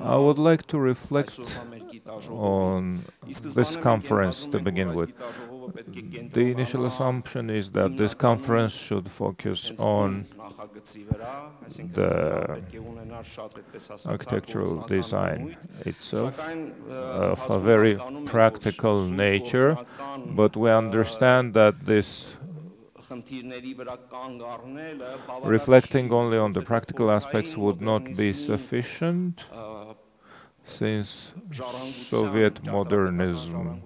I would like to reflect on this conference to begin with. The initial assumption is that this conference should focus on the architectural design itself of a very practical nature, but we understand that this reflecting only on the practical aspects would not be sufficient, since Soviet modernism,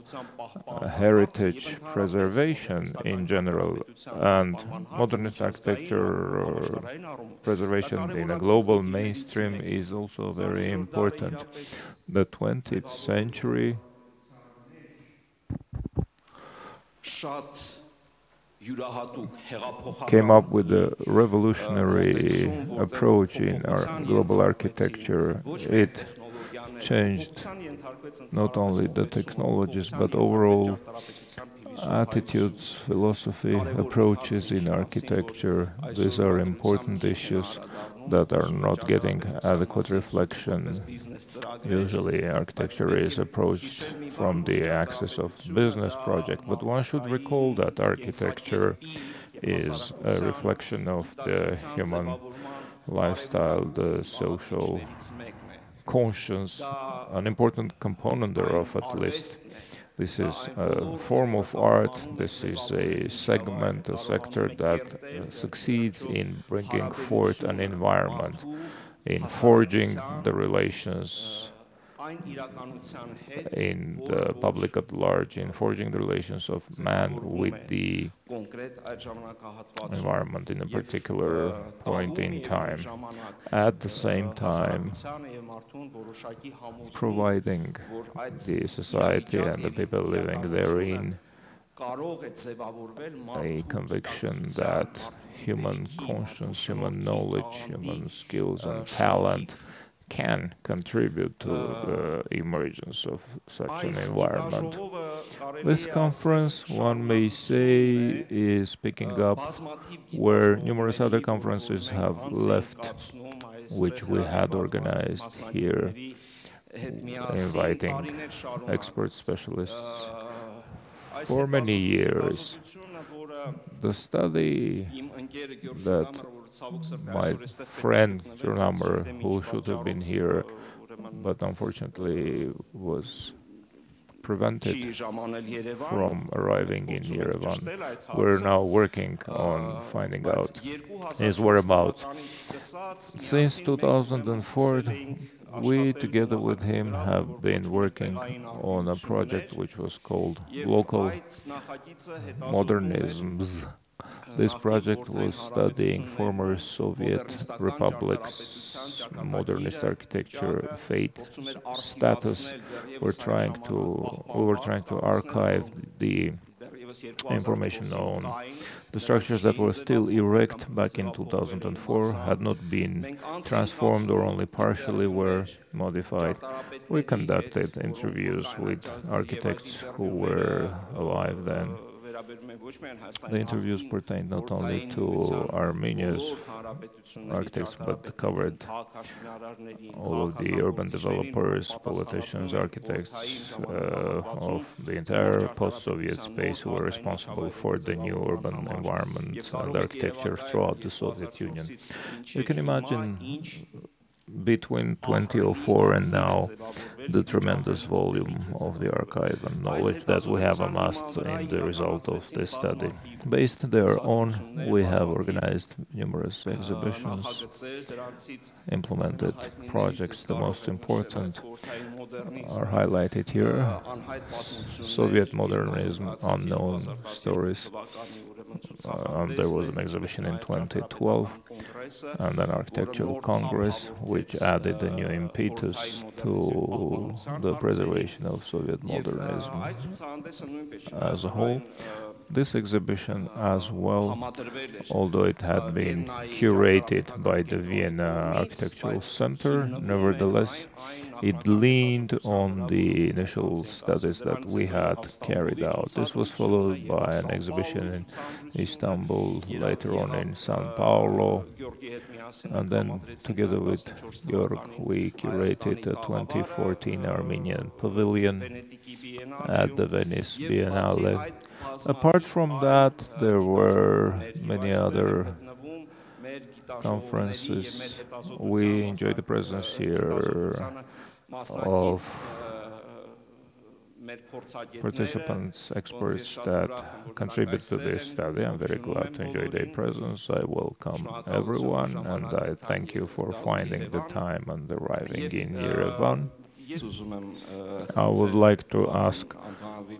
heritage preservation in general, and modernist architecture preservation in a global mainstream is also very important. The 20th century came up with a revolutionary approach in our global architecture. It changed not only the technologies but overall attitudes, philosophy, approaches in architecture. These are important issues that are not getting adequate reflection. Usually architecture is approached from the axis of business project, but one should recall that architecture is a reflection of the human lifestyle, the social conscience, an important component thereof at least. This is a form of art, this is a segment, a sector that succeeds in bringing forth an environment, in forging the relations in the public at large, in forging the relations of man with the environment in a particular point in time. At the same time, providing the society and the people living therein a conviction that human conscience, human knowledge, human skills and talent can contribute to the emergence of such an environment. This conference, one may say, is picking up where numerous other conferences have left, which we had organized here, inviting expert specialists for many years. The study that my friend Jonas, who should have been here but unfortunately was prevented from arriving in Yerevan, we're now working on finding out his whereabouts. Since 2004, we, together with him, have been working on a project which was called Local Modernisms. This project was studying former Soviet republics' modernist architecture, fate, status. We were trying to archive the information on the structures that were still erect back in 2004, had not been transformed or only partially were modified. We conducted interviews with architects who were alive then. The interviews pertained not only to Armenia's architects, but covered all of the urban developers, politicians, architects of the entire post-Soviet space who were responsible for the new urban environment and architecture throughout the Soviet Union. You can imagine between 2004 and now the tremendous volume of the archive and knowledge that we have amassed in the result of this study. Based thereon, we have organized numerous exhibitions, implemented projects. The most important are highlighted here: Soviet Modernism, Unknown Stories. There was an exhibition in 2012 and an architectural congress which added a new impetus to the preservation of Soviet modernism as a whole. This exhibition as well, although it had been curated by the Vienna Architectural Center, nevertheless, it leaned on the initial studies that we had carried out. This was followed by an exhibition in Istanbul, later on in São Paulo, and then together with Georg, we curated a 2014 Armenian pavilion at the Venice Biennale. Apart from that, there were many other conferences. We enjoyed the presence here of participants, experts that contribute to this study. I'm very glad to enjoy their presence. I welcome everyone, and I thank you for finding the time and arriving in Yerevan. I would like to ask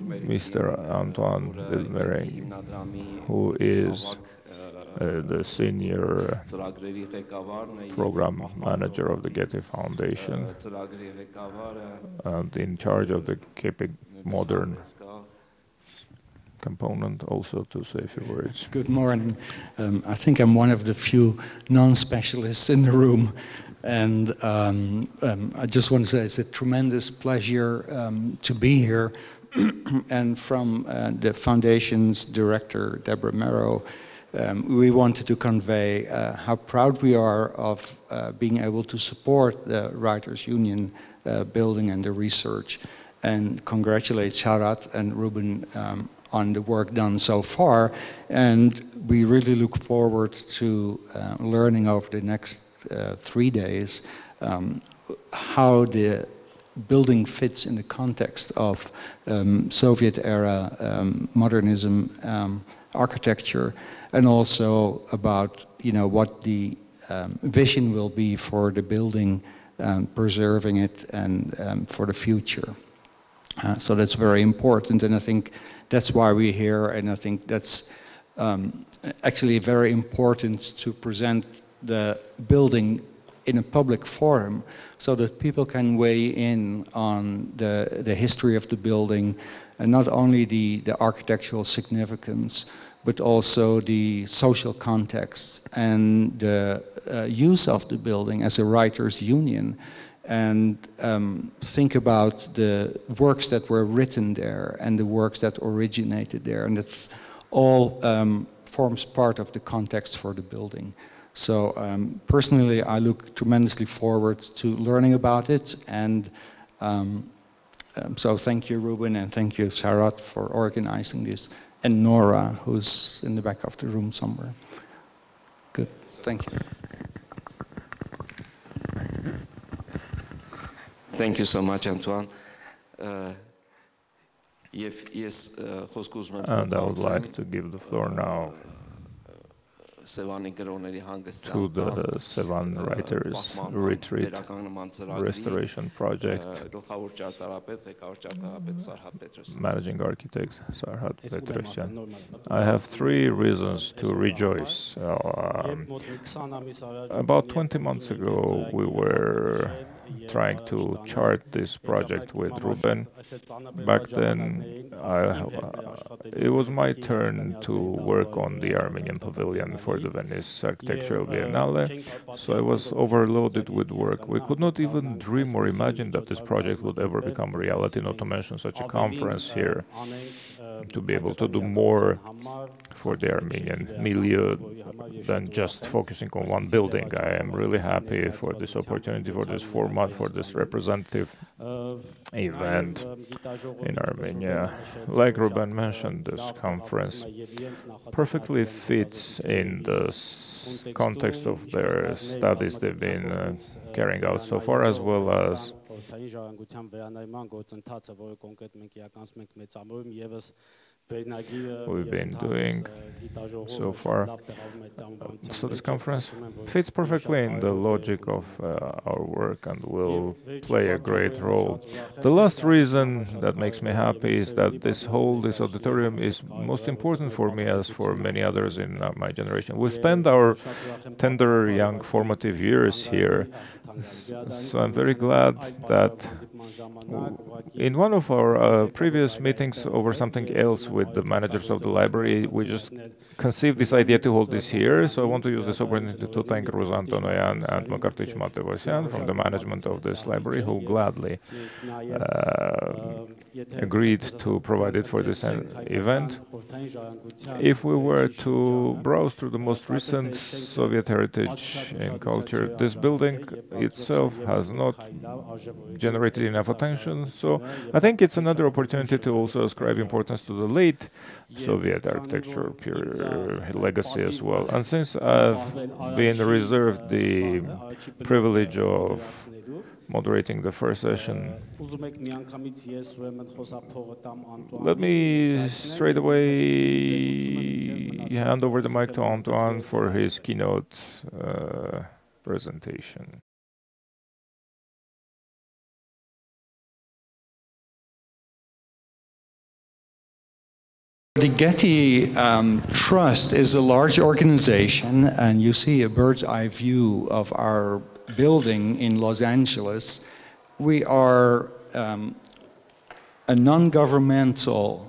Mr. Antoine Wilmering, who is the senior program manager of the Getty Foundation and in charge of the Keeping Modern component, also to say a few words. Good morning. I think I'm one of the few non-specialists in the room, and I just want to say it's a tremendous pleasure to be here. And from the foundation's director, Deborah Merrow, we wanted to convey how proud we are of being able to support the Writers' Union building and the research, and congratulate Sarhat and Ruben on the work done so far. And we really look forward to learning over the next 3 days how the building fits in the context of Soviet-era modernism architecture, and also about what the vision will be for the building, preserving it, and for the future. So that's very important, and I think that's why we're here, and I think that's actually very important to present the building in a public forum so that people can weigh in on the history of the building, and not only the architectural significance, but also the social context and the use of the building as a writers' union, and think about the works that were written there and the works that originated there, and that all forms part of the context for the building. So personally, I look tremendously forward to learning about it, and so thank you, Ruben, and thank you, Sarhat, for organizing this, and Nora, who's in the back of the room somewhere. Good, thank you. Thank you so much, Antoine. And I would like to give the floor now to the Sevan Writers Retreat Restoration Project Managing Architect Sarhat Petrosyan. I have 3 reasons to rejoice. About 20 months ago, we were trying to chart this project with Ruben. Back then, it was my turn to work on the Armenian pavilion for the Venice Architectural Biennale, so I was overloaded with work. We could not even dream or imagine that this project would ever become a reality, not to mention such a conference here, to be able to do more for the Armenian milieu than just focusing on one building. I am really happy for this opportunity, for this format, for this representative event in Armenia. Like Ruben mentioned, this conference perfectly fits in the context of their studies they've been carrying out so far, as well as we've been doing so far. So this conference fits perfectly in the logic of our work and will play a great role. The last reason that makes me happy is that this auditorium is most important for me, as for many others in my generation. We spend our tender, young, formative years here, So I'm very glad that in one of our previous meetings over something else with the managers of the library, we just conceived this idea to hold this here. So I want to use this opportunity to thank Antoine and Makartic Matevosyan from the management of this library, who gladly agreed to provide it for this event. If we were to browse through the most recent Soviet heritage and culture, this building itself has not generated enough attention. So I think it's another opportunity to also ascribe importance to the late Soviet architecture legacy as well. And since I've been reserved the privilege of moderating the first session, let me straight away hand over the mic to Antoine for his keynote presentation. The Getty Trust is a large organization, and you see a bird's eye view of our building in Los Angeles. We are a non-governmental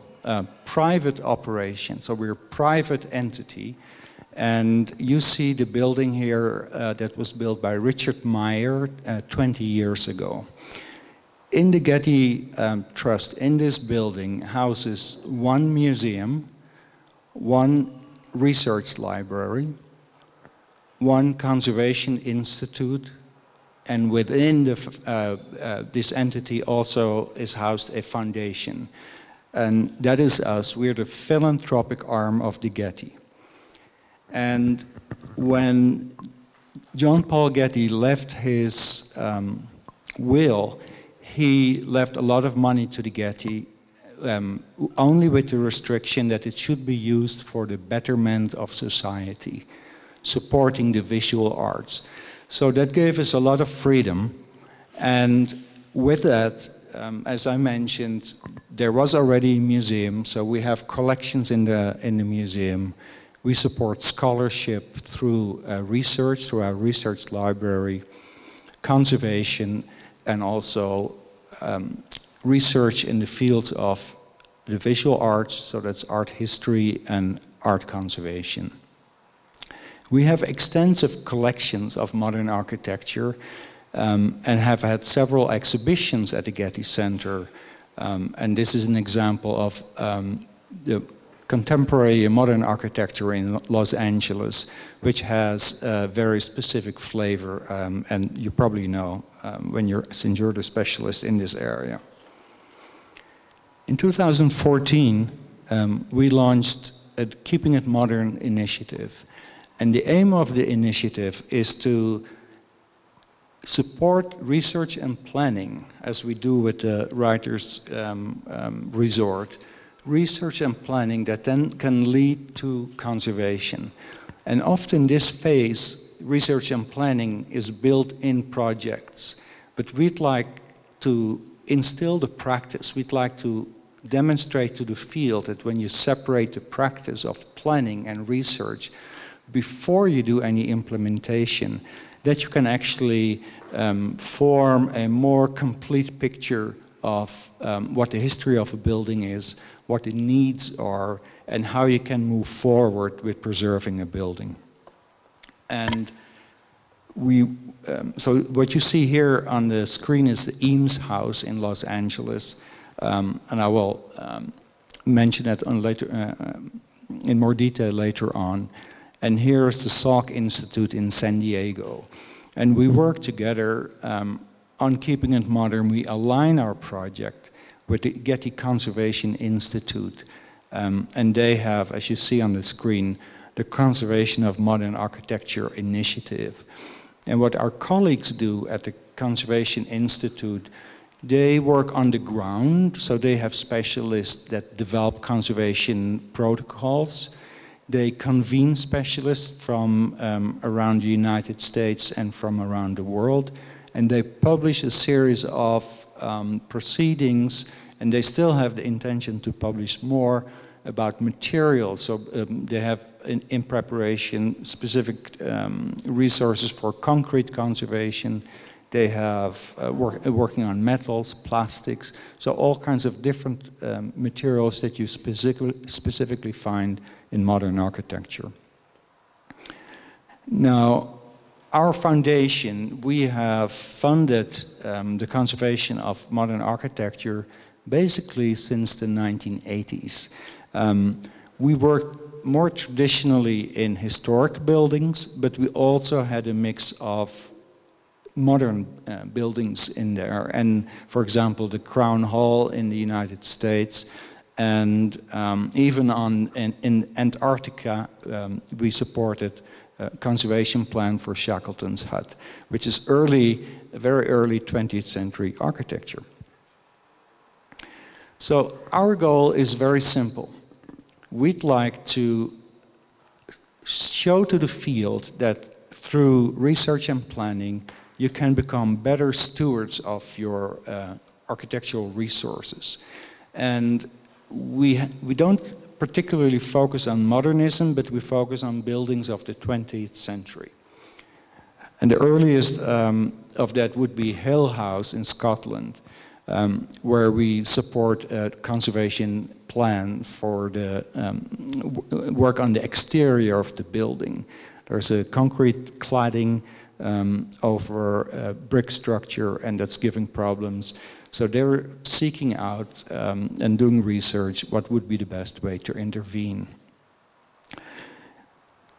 private operation, so we're a private entity. And you see the building here that was built by Richard Meyer 20 years ago. In the Getty Trust, in this building, houses one museum, one research library, one conservation institute, and within this entity also is housed a foundation. And that is us. We're the philanthropic arm of the Getty. And when John Paul Getty left his will, he left a lot of money to the Getty, only with the restriction that it should be used for the betterment of society, supporting the visual arts. So that gave us a lot of freedom. And with that, as I mentioned, there was already a museum, so we have collections in the museum. We support scholarship through research, through our research library, conservation, and also research in the fields of the visual arts, so that's art history and art conservation. We have extensive collections of modern architecture and have had several exhibitions at the Getty Center. And this is an example of the contemporary modern architecture in Los Angeles, which has a very specific flavor, and you probably know since you're the specialist in this area. In 2014, we launched a Keeping It Modern initiative. And the aim of the initiative is to support research and planning, as we do with the Writers Resort, research and planning that then can lead to conservation. And often this phase, research and planning, is built in projects. But we'd like to instill the practice. We'd like to demonstrate to the field that when you separate the practice of planning and research before you do any implementation, that you can actually form a more complete picture of what the history of a building is, what the needs are, and how you can move forward with preserving a building. And so what you see here on the screen is the Eames House in Los Angeles, and I will mention that in more detail later on. And here is the Salk Institute in San Diego. And we work together on Keeping It Modern. We align our project with the Getty Conservation Institute. And they have, as you see on the screen, the Conservation of Modern Architecture Initiative. And what our colleagues do at the Conservation Institute, they work on the ground, so they have specialists that develop conservation protocols. They convene specialists from around the United States and from around the world, and they publish a series of proceedings, and they still have the intention to publish more about materials. So they have in preparation specific resources for concrete conservation, They have working on metals, plastics, so all kinds of different materials that you specifically find in modern architecture. Now, our foundation, we have funded the conservation of modern architecture basically since the 1980s. We worked more traditionally in historic buildings, but we also had a mix of modern buildings in there. And for example, the Crown Hall in the United States, and even in Antarctica, we supported a conservation plan for Shackleton's hut, which is very early 20th century architecture. So our goal is very simple. We'd like to show to the field that through research and planning, you can become better stewards of your architectural resources. And we don't particularly focus on modernism, but we focus on buildings of the 20th century. And the earliest of that would be Hill House in Scotland, where we support a conservation plan for the work on the exterior of the building. There's a concrete cladding over a brick structure, and that's giving problems. So they're seeking out and doing research what would be the best way to intervene.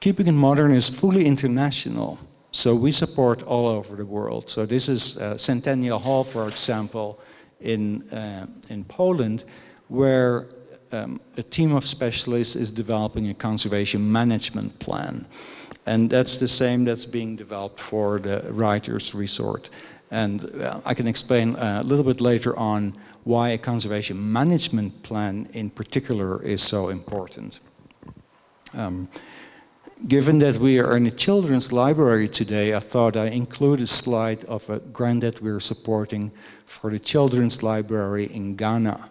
Keeping It Modern is fully international, so we support all over the world. So this is Centennial Hall, for example, in Poland, where a team of specialists is developing a conservation management plan. And that's the same that's being developed for the Writers Resort. And I can explain a little bit later on why a conservation management plan in particular is so important. Given that we are in a children's library today, I thought I'd include a slide of a grant that we're supporting for the children's library in Ghana.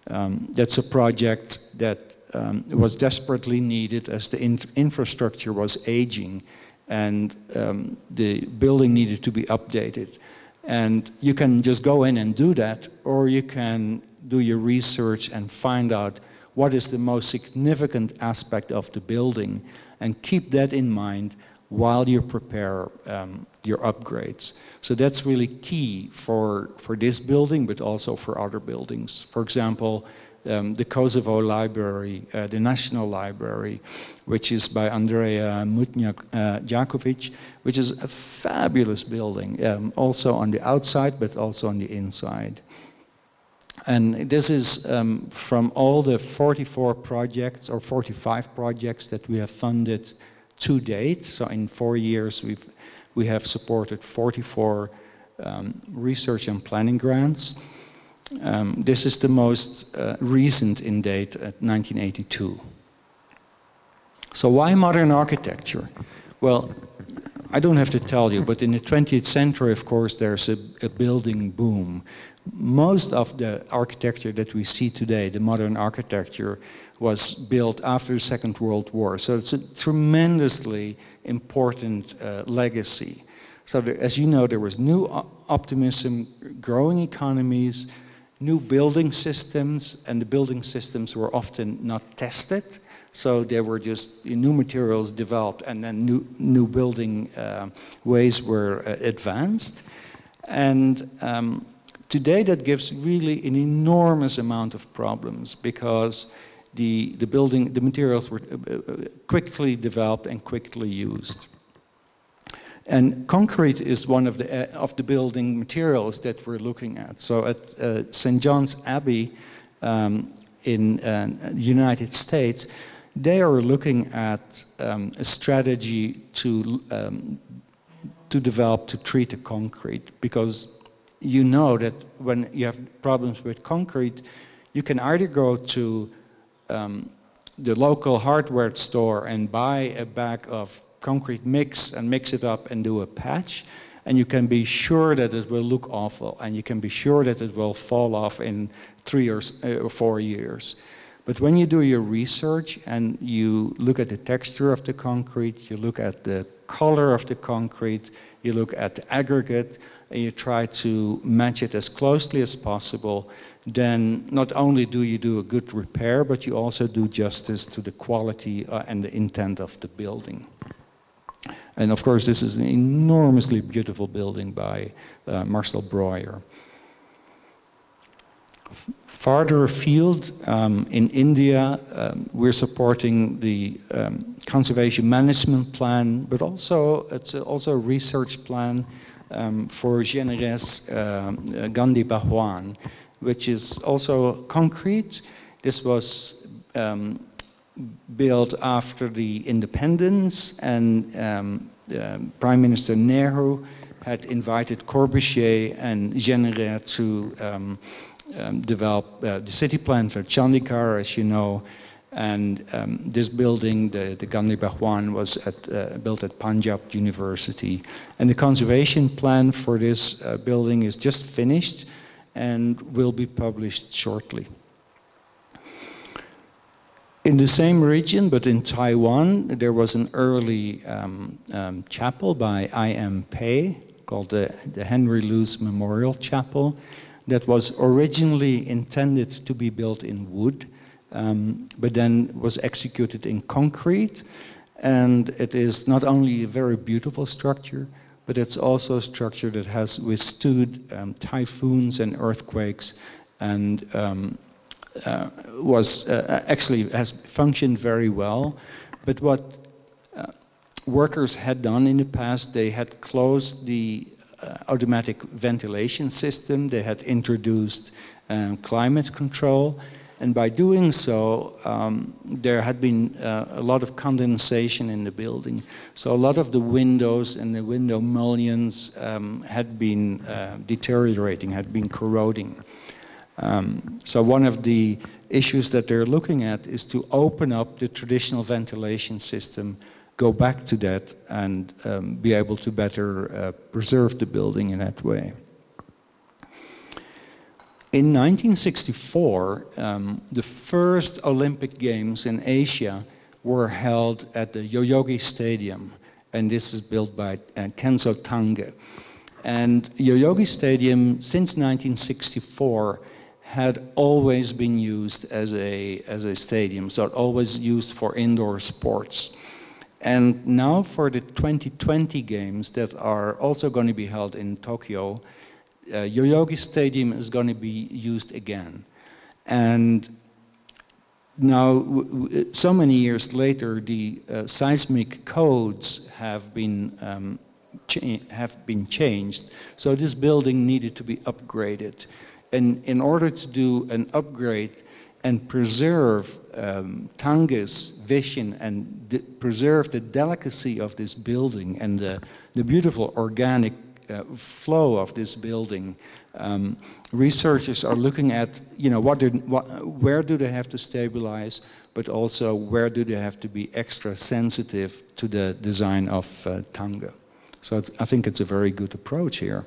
That's a project that was desperately needed as the infrastructure was aging and the building needed to be updated. And you can just go in and do that, or you can do your research and find out what is the most significant aspect of the building and keep that in mind while you prepare your upgrades. So that's really key for this building, but also for other buildings. For example, the Kosovo Library, the National Library, which is by Andrea Mutnjak-Jakovic, which is a fabulous building, also on the outside, but also on the inside. And this is from all the 44 projects, or 45 projects that we have funded to date. So in 4 years, we have supported 44 research and planning grants. This is the most recent in date at 1982. So why modern architecture? Well, I don't have to tell you, but in the 20th century, of course, there's a building boom. Most of the architecture that we see today, the modern architecture, was built after the Second World War. So it's a tremendously important legacy. So as you know, there was new optimism, growing economies, new building systems, and the building systems were often not tested. So there were just new materials developed, and then new building ways were advanced. And today that gives really an enormous amount of problems because the materials were quickly developed and quickly used. And concrete is one of the building materials that we're looking at. So at St. John's Abbey in the United States, they are looking at a strategy to develop to treat the concrete, because you know that when you have problems with concrete, you can either go to the local hardware store and buy a bag of concrete mix and mix it up and do a patch, and you can be sure that it will look awful, and you can be sure that it will fall off in 3 or 4 years. But when you do your research and you look at the texture of the concrete, you look at the color of the concrete, you look at the aggregate, and you try to match it as closely as possible, then not only do you do a good repair, but you also do justice to the quality and the intent of the building. And of course, this is an enormously beautiful building by Marcel Breuer. Farther afield, in India, we're supporting the conservation management plan, but also it's also a research plan for Generes Gandhi Bhagwan, which is also concrete. This was built after the independence, and Prime Minister Nehru had invited Corbusier and Generes to develop the city plan for Chandigarh, as you know, and this building, the Gandhi Bhagwan, was built at Punjab University. And the conservation plan for this building is just finished and will be published shortly. In the same region, but in Taiwan, there was an early chapel by I.M. Pei called the Henry Luce Memorial Chapel that was originally intended to be built in wood, but then was executed in concrete. And it is not only a very beautiful structure, but it's also a structure that has withstood typhoons and earthquakes, and actually has functioned very well. But what workers had done in the past, they had closed the automatic ventilation system, they had introduced climate control, and by doing so, there had been a lot of condensation in the building. So a lot of the windows and the window mullions had been deteriorating, had been corroding. So one of the issues that they're looking at is to open up the traditional ventilation system, go back to that, and be able to better preserve the building in that way. In 1964, the first Olympic Games in Asia were held at the Yoyogi Stadium, and this is built by Kenzo Tange. And Yoyogi Stadium, since 1964, had always been used as a stadium, so it always used for indoor sports. And now for the 2020 games that are also going to be held in Tokyo, Yoyogi Stadium is going to be used again. And now, so many years later, the seismic codes have been changed, so this building needed to be upgraded. And in order to do an upgrade and preserve Tange's vision and preserve the delicacy of this building and the beautiful organic flow of this building, researchers are looking at, you know, where do they have to stabilize, but also where do they have to be extra sensitive to the design of Tange. So I think it's a very good approach here.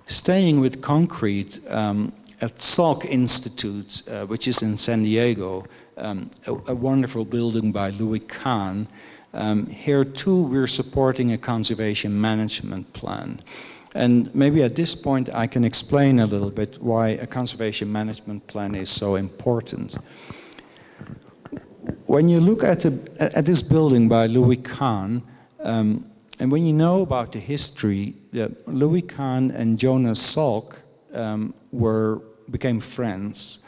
Staying with concrete, at Salk Institute, which is in San Diego, a wonderful building by Louis Kahn. Here too, we're supporting a conservation management plan. And maybe at this point, I can explain a little bit why a conservation management plan is so important. When you look at this building by Louis Kahn, and when you know about the history, Louis Kahn and Jonas Salk became friends.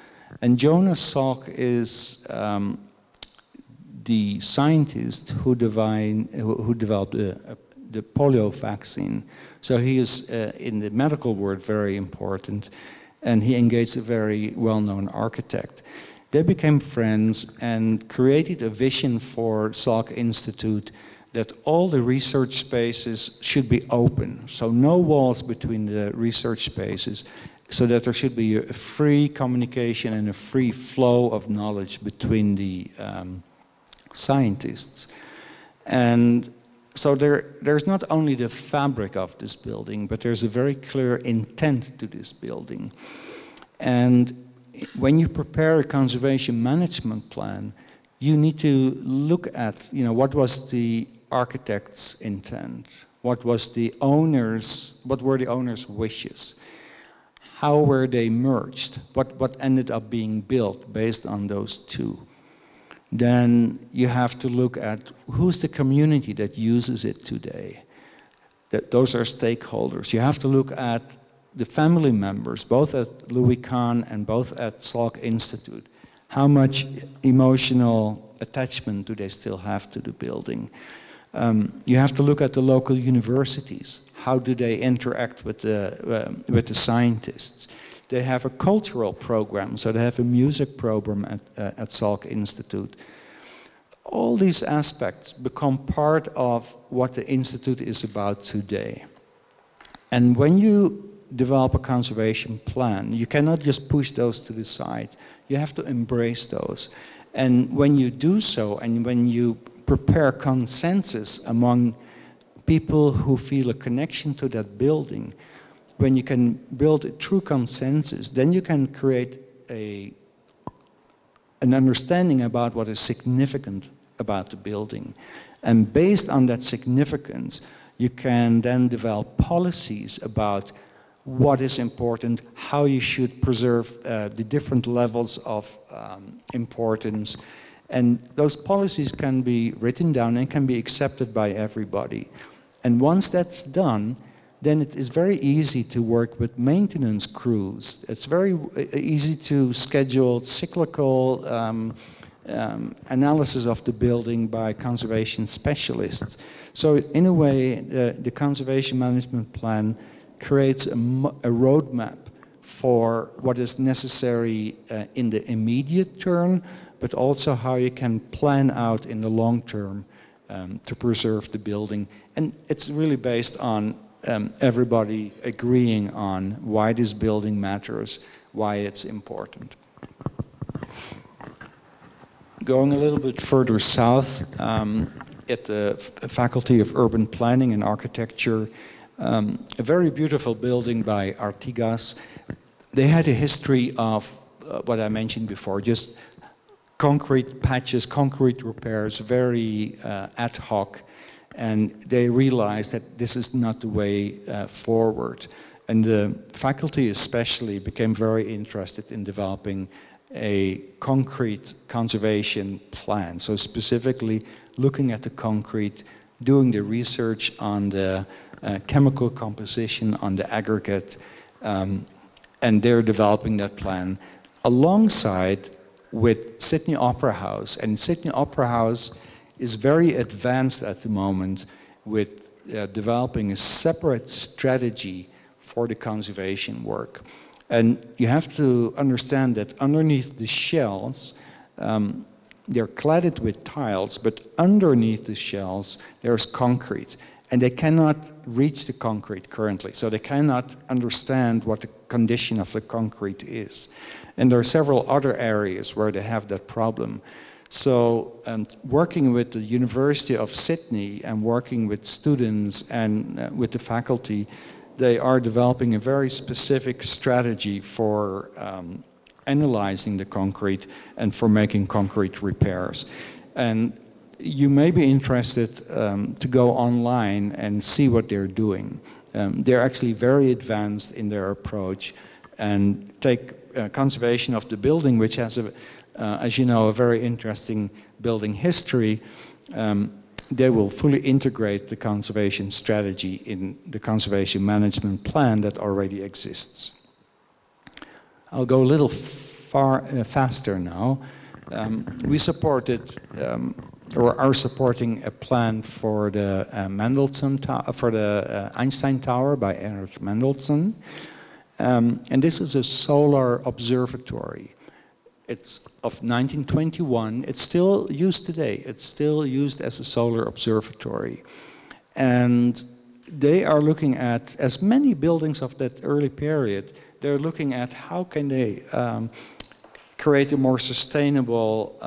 And Jonas Salk is the scientist who developed the polio vaccine. So he is, in the medical world, very important, and he engaged a very well-known architect. They became friends and created a vision for Salk Institute that all the research spaces should be open, so no walls between the research spaces, so that there should be a free communication and a free flow of knowledge between the scientists. And so there's not only the fabric of this building, but there's a very clear intent to this building. And when you prepare a conservation management plan, you need to look at, you know, what was the architect's intent? what were the owners' wishes? How were they merged? What ended up being built based on those two? Then you have to look at who's the community that uses it today. Those are stakeholders. You have to look at the family members, both at Louis Kahn and both at Salk Institute. How much emotional attachment do they still have to the building? You have to look at the local universities. How do they interact with the scientists? They have a cultural program, so they have a music program at Salk Institute. All these aspects become part of what the Institute is about today. And when you develop a conservation plan, you cannot just push those to the side. You have to embrace those. And when you do so, and when you prepare consensus among people who feel a connection to that building, when you can build a true consensus, then you can create an understanding about what is significant about the building. And based on that significance, you can then develop policies about what is important, how you should preserve the different levels of importance. And those policies can be written down and can be accepted by everybody. And once that's done, then it is very easy to work with maintenance crews. It's very easy to schedule cyclical analysis of the building by conservation specialists. So in a way, the conservation management plan creates a roadmap for what is necessary in the immediate term, but also how you can plan out in the long term to preserve the building. And it's really based on everybody agreeing on why this building matters, why it's important. Going a little bit further south, at the Faculty of Urban Planning and Architecture, a very beautiful building by Artigas. They had a history of what I mentioned before, just concrete patches, concrete repairs, very ad hoc, and they realized that this is not the way forward. And the faculty especially became very interested in developing a concrete conservation plan. So specifically looking at the concrete, doing the research on the chemical composition, on the aggregate, and they're developing that plan alongside with Sydney Opera House. And Sydney Opera House is very advanced at the moment with developing a separate strategy for the conservation work. And you have to understand that underneath the shells, they're cladded with tiles, but underneath the shells, there's concrete. And they cannot reach the concrete currently, so they cannot understand what the condition of the concrete is. And there are several other areas where they have that problem. So working with the University of Sydney and working with students and with the faculty, they are developing a very specific strategy for analyzing the concrete and for making concrete repairs. And you may be interested to go online and see what they're doing. They're actually very advanced in their approach and take conservation of the building, which has, as you know, a very interesting building history. They will fully integrate the conservation strategy in the conservation management plan that already exists. I'll go a little faster now. We supported or are supporting a plan for the Einstein Tower by Erich Mendelsohn. And this is a solar observatory. It's of 1921. It's still used today. It's still used as a solar observatory. And they are looking at, as many buildings of that early period, they're looking at how can they create a more sustainable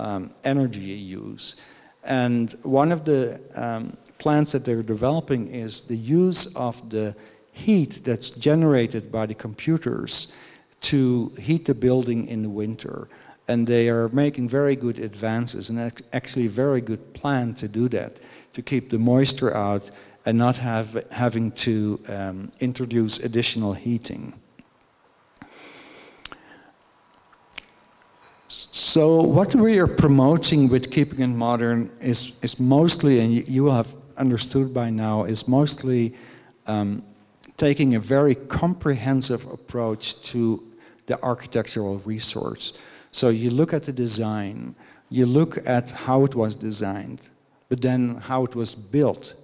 energy use. And one of the plans that they're developing is the use of the heat that's generated by the computers to heat the building in the winter. And they are making very good advances and actually a very good plan to do that, to keep the moisture out and not having to introduce additional heating. So what we are promoting with Keeping It Modern is mostly, and you will have understood by now, is mostly taking a very comprehensive approach to the architectural resource. So you look at the design, you look at how it was designed, but then how it was built.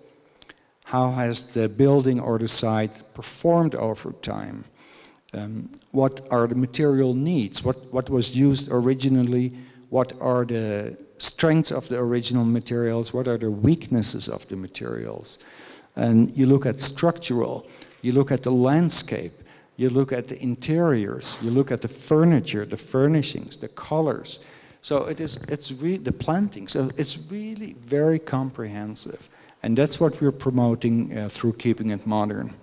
How has the building or the site performed over time? What are the material needs? What was used originally? What are the strengths of the original materials? What are the weaknesses of the materials? And you look at structural, you look at the landscape, you look at the interiors, you look at the furniture, the furnishings, the colors. So it's really the planting. So it's really very comprehensive. And that's what we're promoting through Keeping It Modern.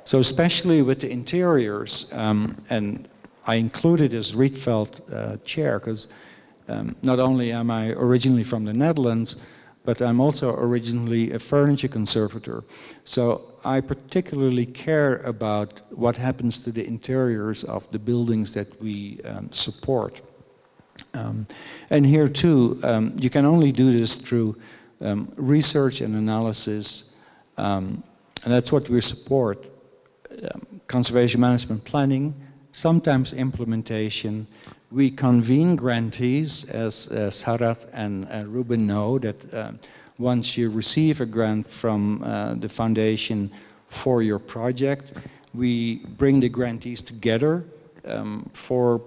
So especially with the interiors, and I included this Rietveld chair because not only am I originally from the Netherlands, but I'm also originally a furniture conservator. So I particularly care about what happens to the interiors of the buildings that we support. And here too, you can only do this through research and analysis, and that's what we support. Conservation management planning, sometimes implementation. We convene grantees, as Sarhat and Ruben know, that once you receive a grant from the foundation for your project, we bring the grantees together for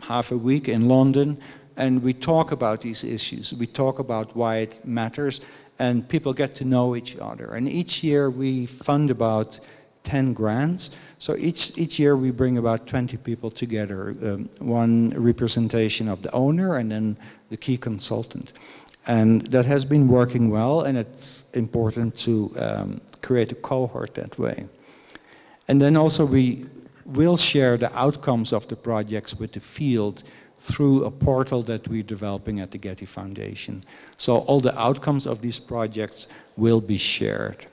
half a week in London, and we talk about these issues. We talk about why it matters, and people get to know each other. And each year we fund about 10 grants. So each year we bring about 20 people together, one representation of the owner and then the key consultant. And that has been working well, and it's important to create a cohort that way. And then also we will share the outcomes of the projects with the field through a portal that we're developing at the Getty Foundation. So all the outcomes of these projects will be shared.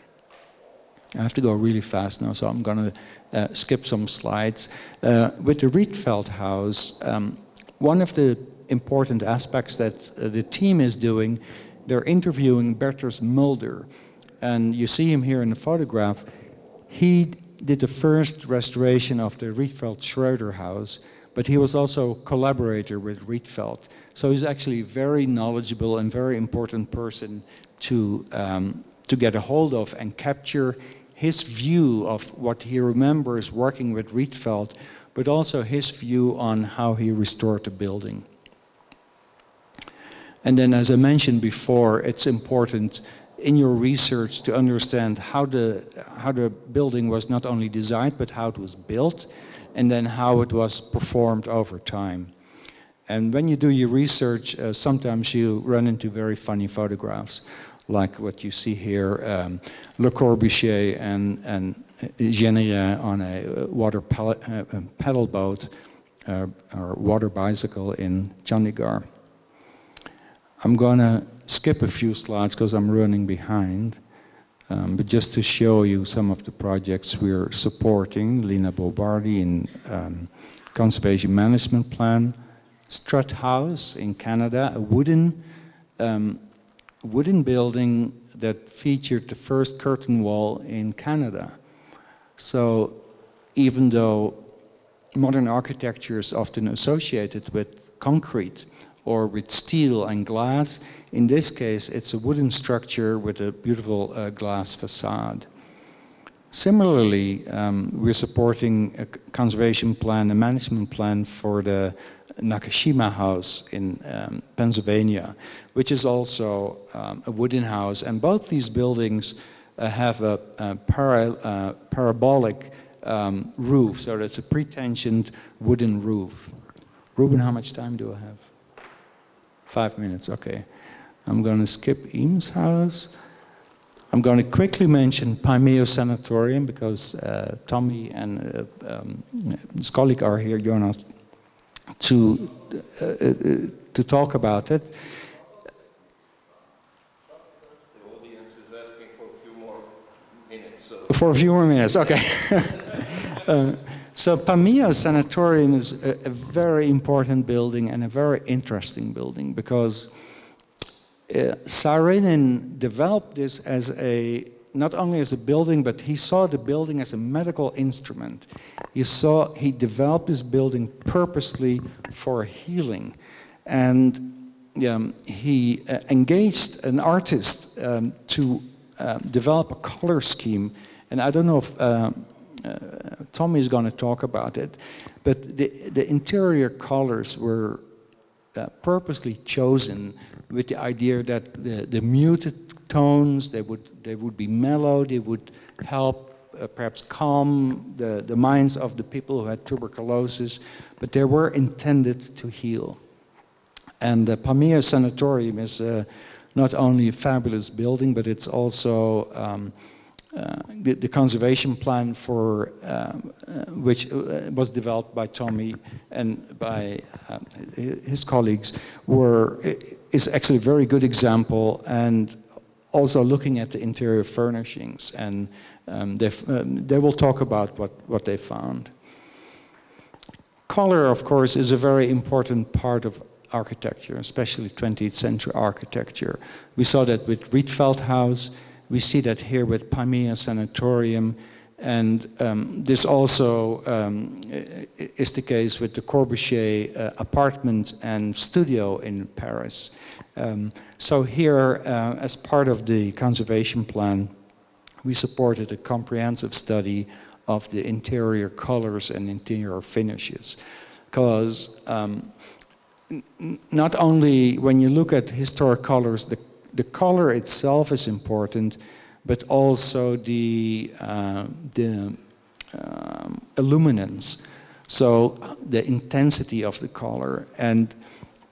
I have to go really fast now, so I'm going to skip some slides. With the Rietveld House, one of the important aspects that the team is doing, they're interviewing Bertus Mulder. And you see him here in the photograph. He did the first restoration of the Rietveld Schroeder House, but he was also a collaborator with Rietveld. So he's actually a very knowledgeable and very important person to get a hold of and capture his view of what he remembers working with Rietveld, but also his view on how he restored the building. And then, as I mentioned before, it's important in your research to understand how the building was not only designed, but how it was built, and then how it was performed over time. And when you do your research, sometimes you run into very funny photographs, like what you see here, Le Corbusier and Yerevan on a water paddle boat or water bicycle in Chandigarh. I'm going to skip a few slides because I'm running behind, but just to show you some of the projects we're supporting. Lina Bobardi in Conservation Management Plan, Strutt House in Canada, a wooden building that featured the first curtain wall in Canada. So even though modern architecture is often associated with concrete or with steel and glass, in this case it's a wooden structure with a beautiful glass facade. Similarly, we're supporting a conservation plan, a management plan for the Nakashima House in Pennsylvania, which is also a wooden house. And both these buildings have a parabolic roof, so it's a pretensioned wooden roof. Ruben, how much time do I have? 5 minutes, okay. I'm going to skip Eames House. I'm going to quickly mention Pamir Sanatorium because Tommy and his colleague are here, Jonas, to talk about it. The audience is asking for a few more For a few more minutes, okay. So Pamir Sanatorium is a very important building and a very interesting building because Saarinen developed this as not only as a building, but he saw the building as a medical instrument. He developed this building purposely for healing. And he engaged an artist to develop a color scheme. And I don't know if Tommy is going to talk about it, but the interior colors were purposely chosen with the idea that the muted tones, they would be mellow, they would help perhaps calm the minds of the people who had tuberculosis, but they were intended to heal. And the Pamir Sanatorium is not only a fabulous building, but it's also the conservation plan for which was developed by Tommy and by his colleagues is actually a very good example, and also looking at the interior furnishings, and they will talk about what they found. Color, of course, is a very important part of architecture, especially 20th century architecture. We saw that with Rietveld House. We see that here with Pamir Sanatorium, and this also is the case with the Corbusier apartment and studio in Paris. So here, as part of the conservation plan, we supported a comprehensive study of the interior colors and interior finishes. Because not only when you look at historic colors, the color itself is important, but also the illuminance, so the intensity of the color. And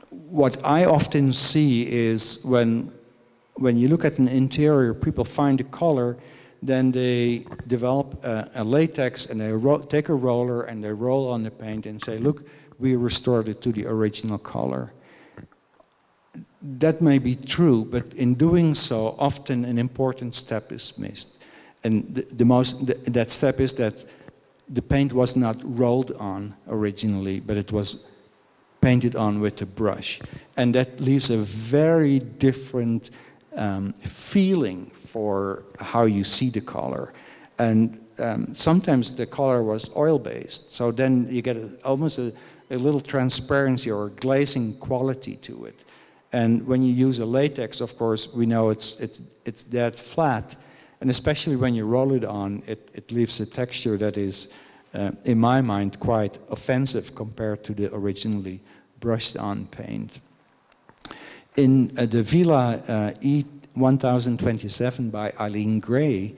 what I often see is when you look at an interior, people find a color, then they develop a latex and they take a roller and they roll on the paint and say, look, we restored it to the original color. That may be true, but in doing so, often an important step is missed. And that step is that the paint was not rolled on originally, but it was painted on with a brush. And that leaves a very different feeling for how you see the color. And sometimes the color was oil-based, so then you get almost a little transparency or glazing quality to it. And when you use a latex, of course, we know it's dead flat, and especially when you roll it on, it leaves a texture that is, in my mind, quite offensive compared to the originally brushed-on paint. In the Villa E1027 by Eileen Gray,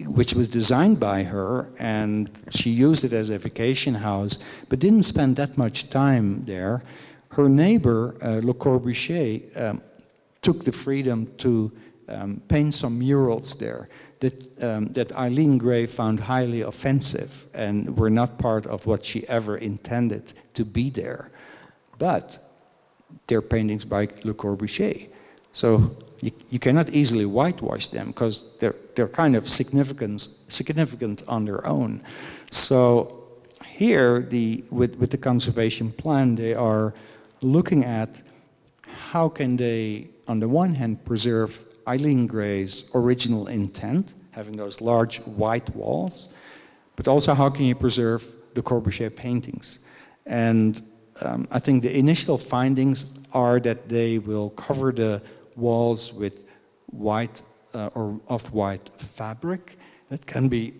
which was designed by her, and she used it as a vacation house, but didn't spend that much time there. Her neighbor, Le Corbusier, took the freedom to paint some murals there that Eileen Gray found highly offensive and were not part of what she ever intended to be there. But they're paintings by Le Corbusier. So you cannot easily whitewash them because they're kind of significant on their own. So here, with the conservation plan, they are looking at how can they, on the one hand, preserve Eileen Gray's original intent, having those large white walls, but also how can you preserve the Corbusier paintings. And I think the initial findings are that they will cover the walls with white or off-white fabric that can be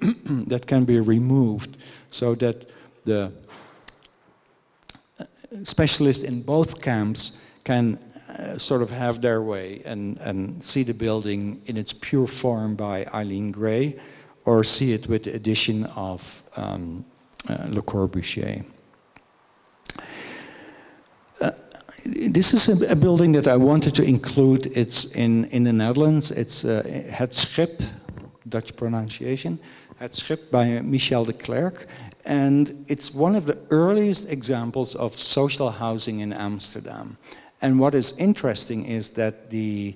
that can be removed, so that the specialists in both camps can sort of have their way and see the building in its pure form by Eileen Gray, or see it with the addition of Le Corbusier. This is a building that I wanted to include. It's in the Netherlands. It's Het Schip, Dutch pronunciation, Het Schip by Michel de Klerk. And it's one of the earliest examples of social housing in Amsterdam. And what is interesting is that the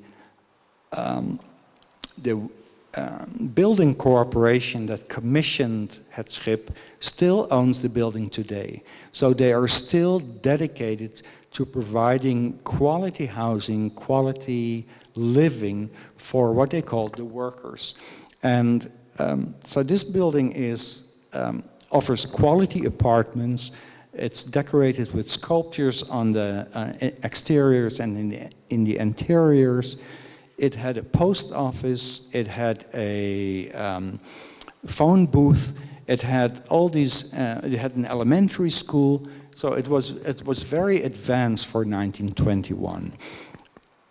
building corporation that commissioned Het Schip still owns the building today. So they are still dedicated to providing quality housing, quality living for what they call the workers. And so this building offers quality apartments. It's decorated with sculptures on the exteriors and in the interiors. It had a post office, it had a phone booth, it had all these, it had an elementary school, so it was very advanced for 1921.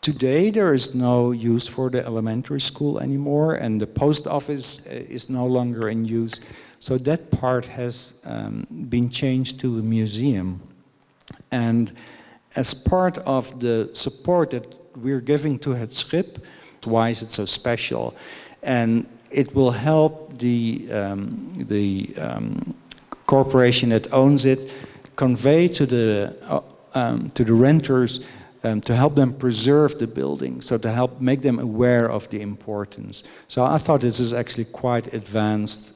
Today there is no use for the elementary school anymore, and the post office is no longer in use, so that part has been changed to a museum. And as part of the support that we're giving to Het Schip, why is it so special? And it will help the corporation that owns it convey to the renters to help them preserve the building, so to help make them aware of the importance. So I thought this is actually quite advanced,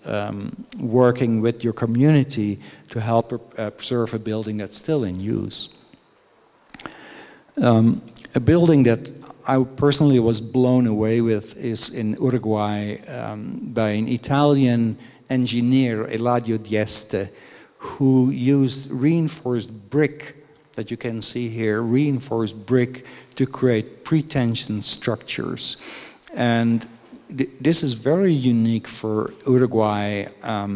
working with your community to help preserve a building that's still in use. A building that I personally was blown away with is in Uruguay by an Italian engineer, Eladio Dieste, who used reinforced brick, that you can see here, reinforced brick to create pretension structures. And this is very unique for Uruguay, a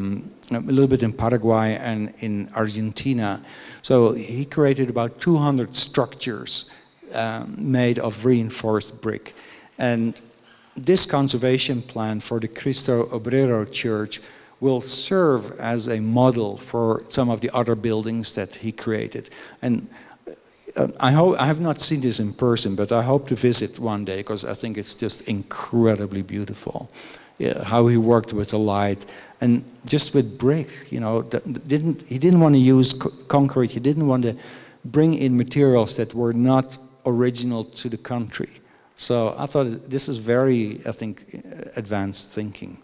little bit in Paraguay and in Argentina. So he created about 200 structures made of reinforced brick. And this conservation plan for the Cristo Obrero Church will serve as a model for some of the other buildings that he created. And I have not seen this in person, but I hope to visit one day, because I think it's just incredibly beautiful. Yeah, how he worked with the light and just with brick, you know, he didn't want to use concrete, he didn't want to bring in materials that were not original to the country. So I thought this is very, I think, advanced thinking.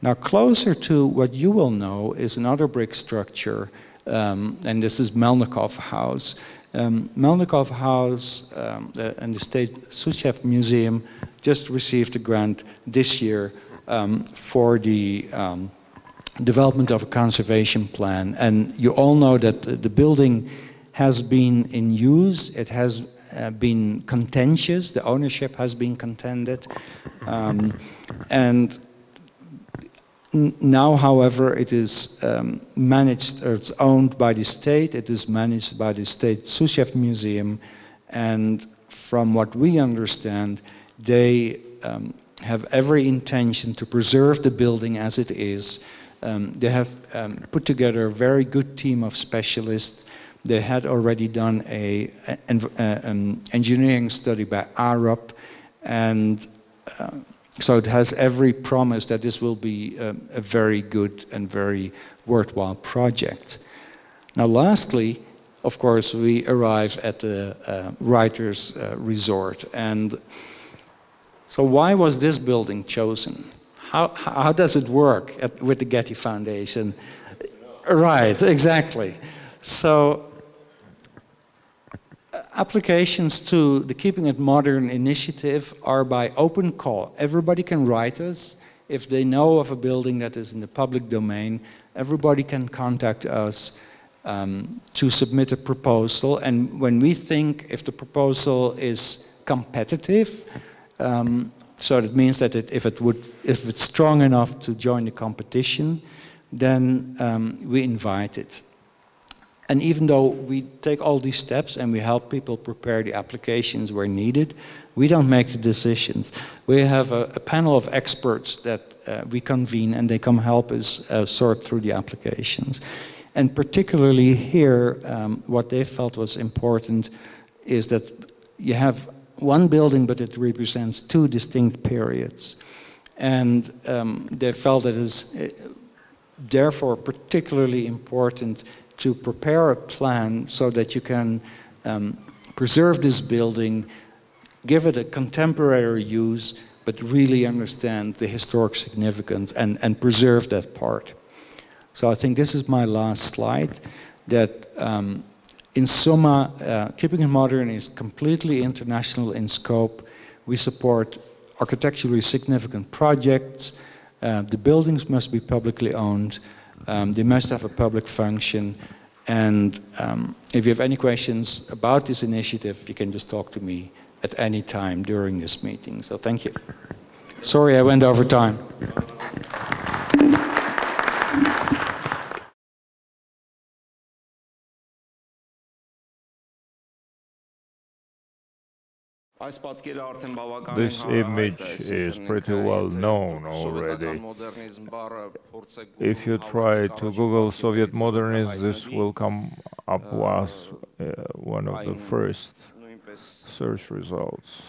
Now, closer to what you will know is another brick structure, and this is Melnikov House. Melnikov House and the State Suchev Museum just received a grant this year for the development of a conservation plan. And you all know that the building has been in use, it has been contentious, the ownership has been contended, and now, however, it is managed, or it's owned by the state, it is managed by the State Suchev Museum, and from what we understand, they have every intention to preserve the building as it is. They have put together a very good team of specialists. They had already done an engineering study by ARUP, and so it has every promise that this will be a very good and very worthwhile project. Now lastly, of course, we arrive at the Writers Resort. And so why was this building chosen? How does it work with the Getty Foundation? Right, exactly. So applications to the Keeping It Modern initiative are by open call. Everybody can write us. If they know of a building that is in the public domain, everybody can contact us to submit a proposal. And when we think if the proposal is competitive, so that means that if it's strong enough to join the competition, then we invite it. And even though we take all these steps and we help people prepare the applications where needed, we don't make the decisions. We have a panel of experts that we convene, and they come help us sort through the applications. And particularly here, what they felt was important is that you have one building, but it represents two distinct periods. And they felt it is therefore particularly important to prepare a plan so that you can preserve this building, give it a contemporary use, but really understand the historic significance and preserve that part. So I think this is my last slide, that in summa, Keeping It Modern is completely international in scope. We support architecturally significant projects. The buildings must be publicly owned. They must have a public function. And if you have any questions about this initiative, you can just talk to me at any time during this meeting. So thank you. Sorry, I went over time. This image is pretty well known already. If you try to Google Soviet modernism, this will come up as one of the first search results.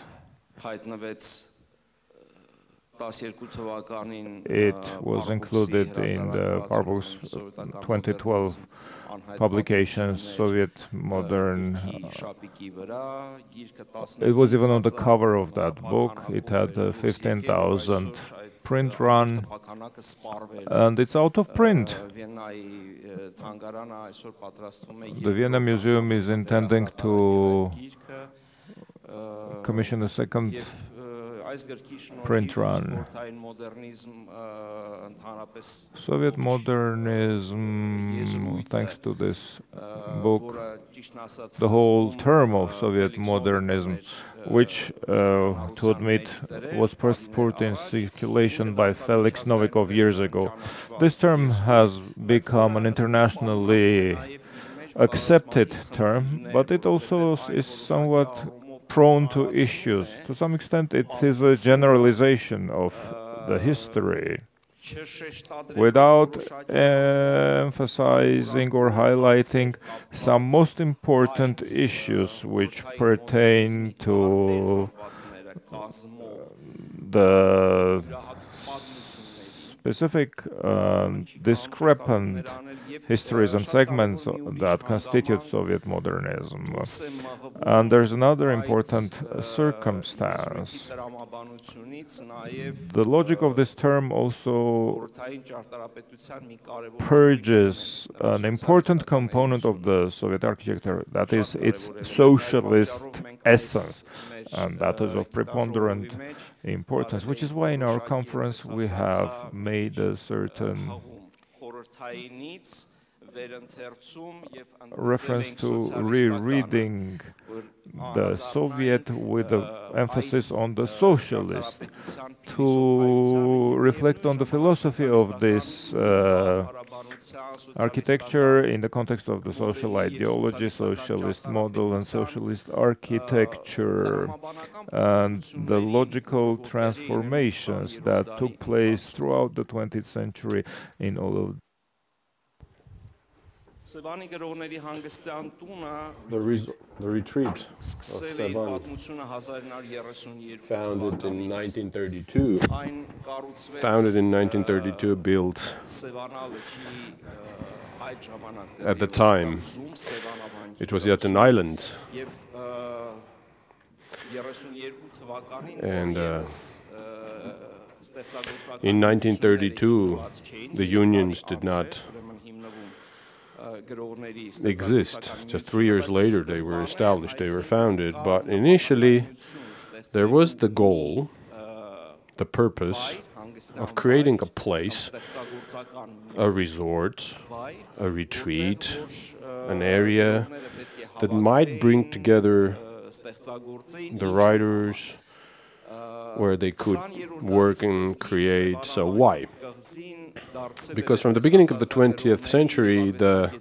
It was included in the Parvus 2012 publication, Soviet Modern. It was even on the cover of that book. It had 15,000 print run, and it's out of print. The Vienna Museum is intending to commission a second print run. Soviet modernism, thanks to this book, the whole term of Soviet modernism, which, to admit, was first put in circulation by Felix Novikov years ago. This term has become an internationally accepted term, but it also is somewhat prone to issues. To some extent, it is a generalization of the history without emphasizing or highlighting some most important issues which pertain to the specific discrepant histories and segments that constitute Soviet modernism. And there's another important circumstance. The logic of this term also purges an important component of the Soviet architecture, that is its socialist essence. And that is of preponderant importance, which is why in our conference we have made a certain reference to rereading the Soviet with the emphasis on the socialist, to reflect on the philosophy of this architecture in the context of the social ideology, socialist model and socialist architecture, and the logical transformations that took place throughout the 20th century in all of the retreat of Sevan, founded in 1932, built at the time. It was yet an island, and in 1932 the unions did not exist. Just 3 years later they were established, they were founded, but initially there was the goal, the purpose of creating a place, a resort, a retreat, an area that might bring together the writers, where they could work and create. So why? Because from the beginning of the 20th century, the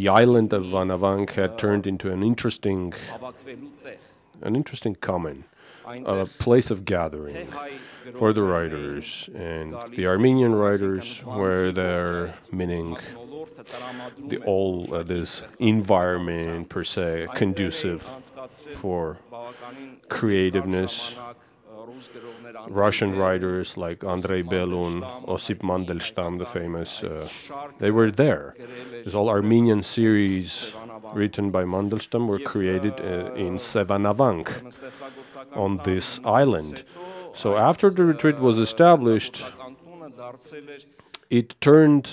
island of Vanavank had turned into an interesting common, a place of gathering for the writers, and the Armenian writers were there, meaning this environment per se conducive for creativeness. Russian writers like Andrei Belun, Osip Mandelstam, the famous, they were there. This all Armenian series written by Mandelstam were created in Sevanavank, on this island. So after the retreat was established, it turned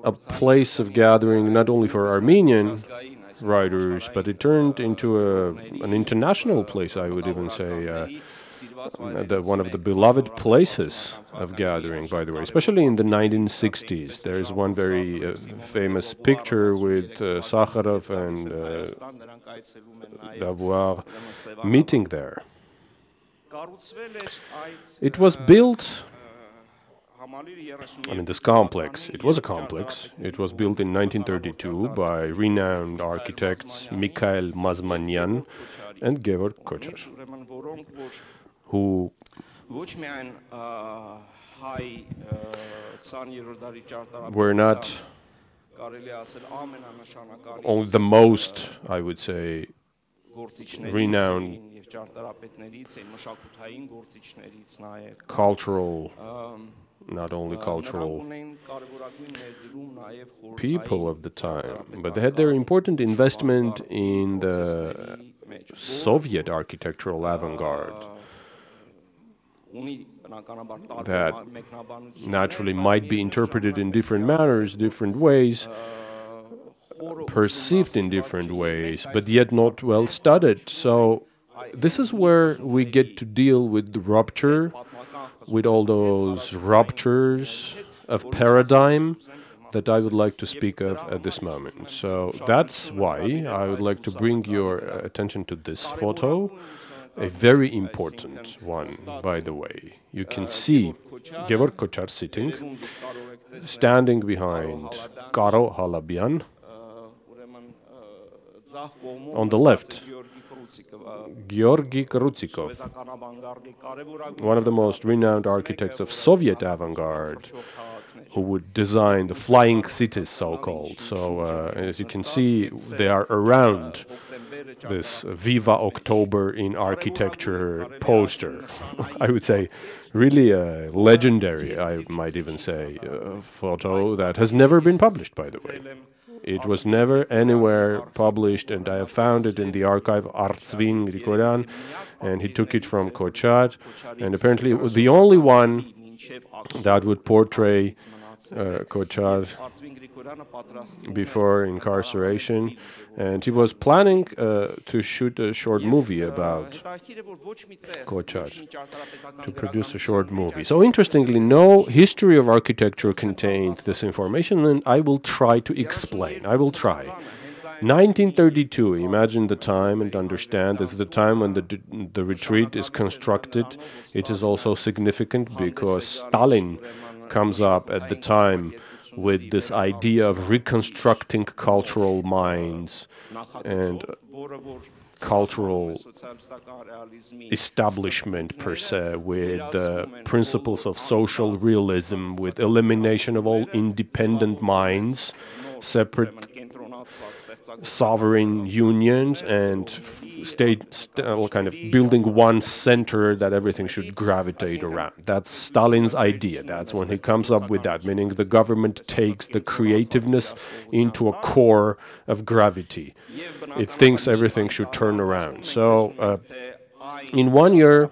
a place of gathering not only for Armenian writers, but it turned into an international place, I would even say, one of the beloved places of gathering, by the way, especially in the 1960s. There's one very famous picture with Sakharov and Lavoir meeting there. It was built, I mean, this complex, it was a complex. It was built in 1932 by renowned architects Mikhail Mazmanyan and Georg Kochar, who were not only the most, I would say, renowned cultural, not only cultural people of the time, but they had their important investment in the Soviet architectural avant-garde that naturally might be interpreted in different manners, different ways, perceived in different ways, but yet not well studied. So this is where we get to deal with the rupture, with all those ruptures of paradigm that I would like to speak of at this moment. So that's why I would like to bring your attention to this photo, a very important one, by the way. You can see Georg Kochar sitting, standing behind Karo Halabian. On the left, Georgy Krutsikov, one of the most renowned architects of Soviet avant-garde, who would design the flying cities, so-called. So, as you can see, they are around this Viva October in Architecture poster. I would say really a legendary, I might even say, photo that has never been published, by the way. It was never anywhere published, and I have found it in the archive Artsvin Grigoryan, and he took it from Kochar, and apparently it was the only one that would portray Kochar before incarceration, and he was planning to shoot a short movie about Kochar, to produce a short movie. So interestingly, no history of architecture contained this information, and I will try to explain. I will try. 1932, imagine the time and understand it's the time when the retreat is constructed. It is also significant because Stalin comes up at the time with this idea of reconstructing cultural minds and cultural establishment per se, with the principles of social realism, with elimination of all independent minds, separate sovereign unions, and kind of building one center that everything should gravitate around. That's Stalin's idea. That's when he comes up with that, meaning the government takes the creativeness into a core of gravity. It thinks everything should turn around. So in 1 year,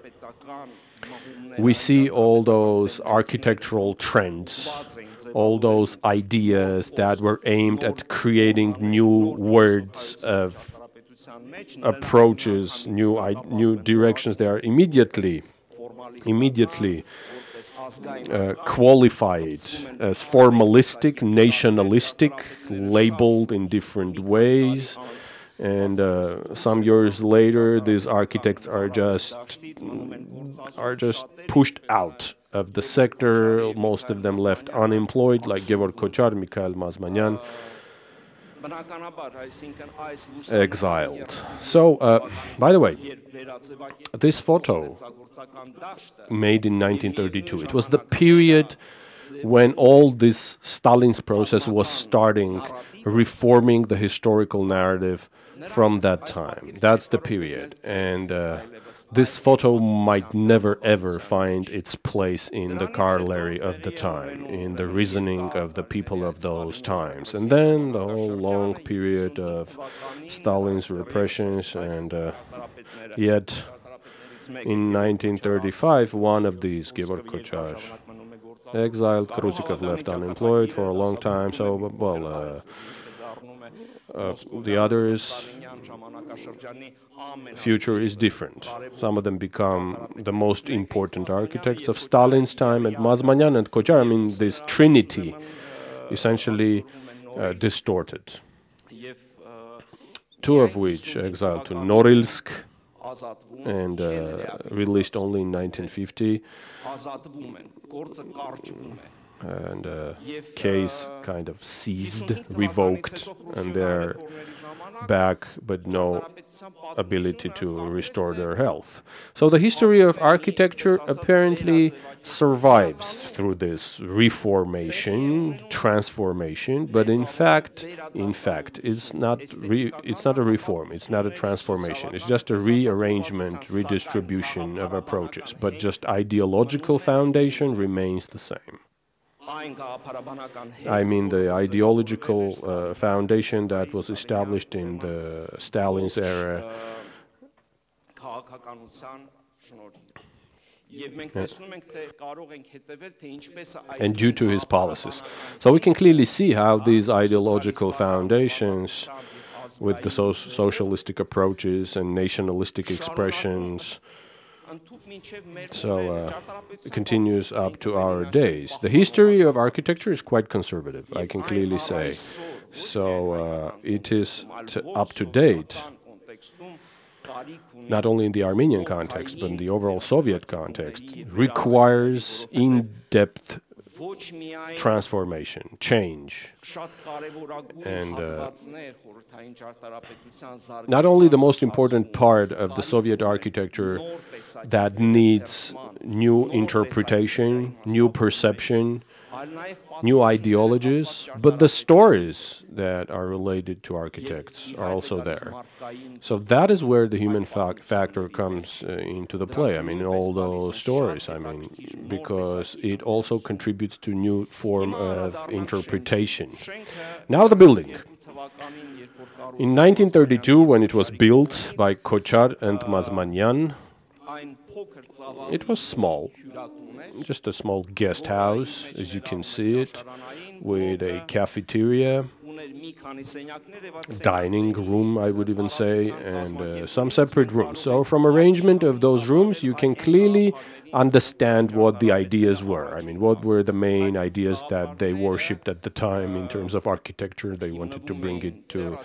we see all those architectural trends, all those ideas that were aimed at creating new words of approaches, new directions. They are immediately qualified as formalistic, nationalistic, labeled in different ways. And some years later, these architects are just pushed out of the sector. Most of them left unemployed, like Georg Kochar, Mikhail Mazmanyan, exiled. So, by the way, this photo made in 1932, it was the period when all this Stalin's process was starting, reforming the historical narrative from that time. That's the period. And this photo might never ever find its place in the corollary of the time, in the reasoning of the people of those times. And then the whole long period of Stalin's repressions, and yet In 1935, one of these, Georg Kochar, exiled, Kruzikov left unemployed for a long time, so, well, the others' future is different. Some of them become the most important architects of Stalin's time, and Mazmanyan and Kochar, I mean, this trinity, essentially distorted. Two of which exiled to Norilsk and released only in 1950. And case kind of seized, revoked, and they're back, but no ability to restore their health. So the history of architecture apparently survives through this reformation, transformation, but in fact, it's not a reform, it's not a transformation, it's just a rearrangement, redistribution of approaches, but just ideological foundation remains the same. I mean the ideological foundation that was established in the Stalin's era and due to his policies. So we can clearly see how these ideological foundations with the socialistic approaches and nationalistic expressions it continues up to our days. The history of architecture is quite conservative, I can clearly say. So it is up to date, not only in the Armenian context, but in the overall Soviet context, requires in-depth transformation, change. And not only the most important part of the Soviet architecture that needs new interpretation, new perception, new ideologies, but the stories that are related to architects are also there. So that is where the human factor comes into the play. I mean, all those stories, I mean, because it also contributes to new form of interpretation. Now the building. In 1932, when it was built by Kochar and Mazmanyan, it was small, just a small guest house, as you can see it, with a cafeteria, dining room, I would even say, and some separate rooms. So from arrangement of those rooms, you can clearly understand what the ideas were. I mean, what were the main ideas that they worshipped at the time in terms of architecture. They wanted to bring it to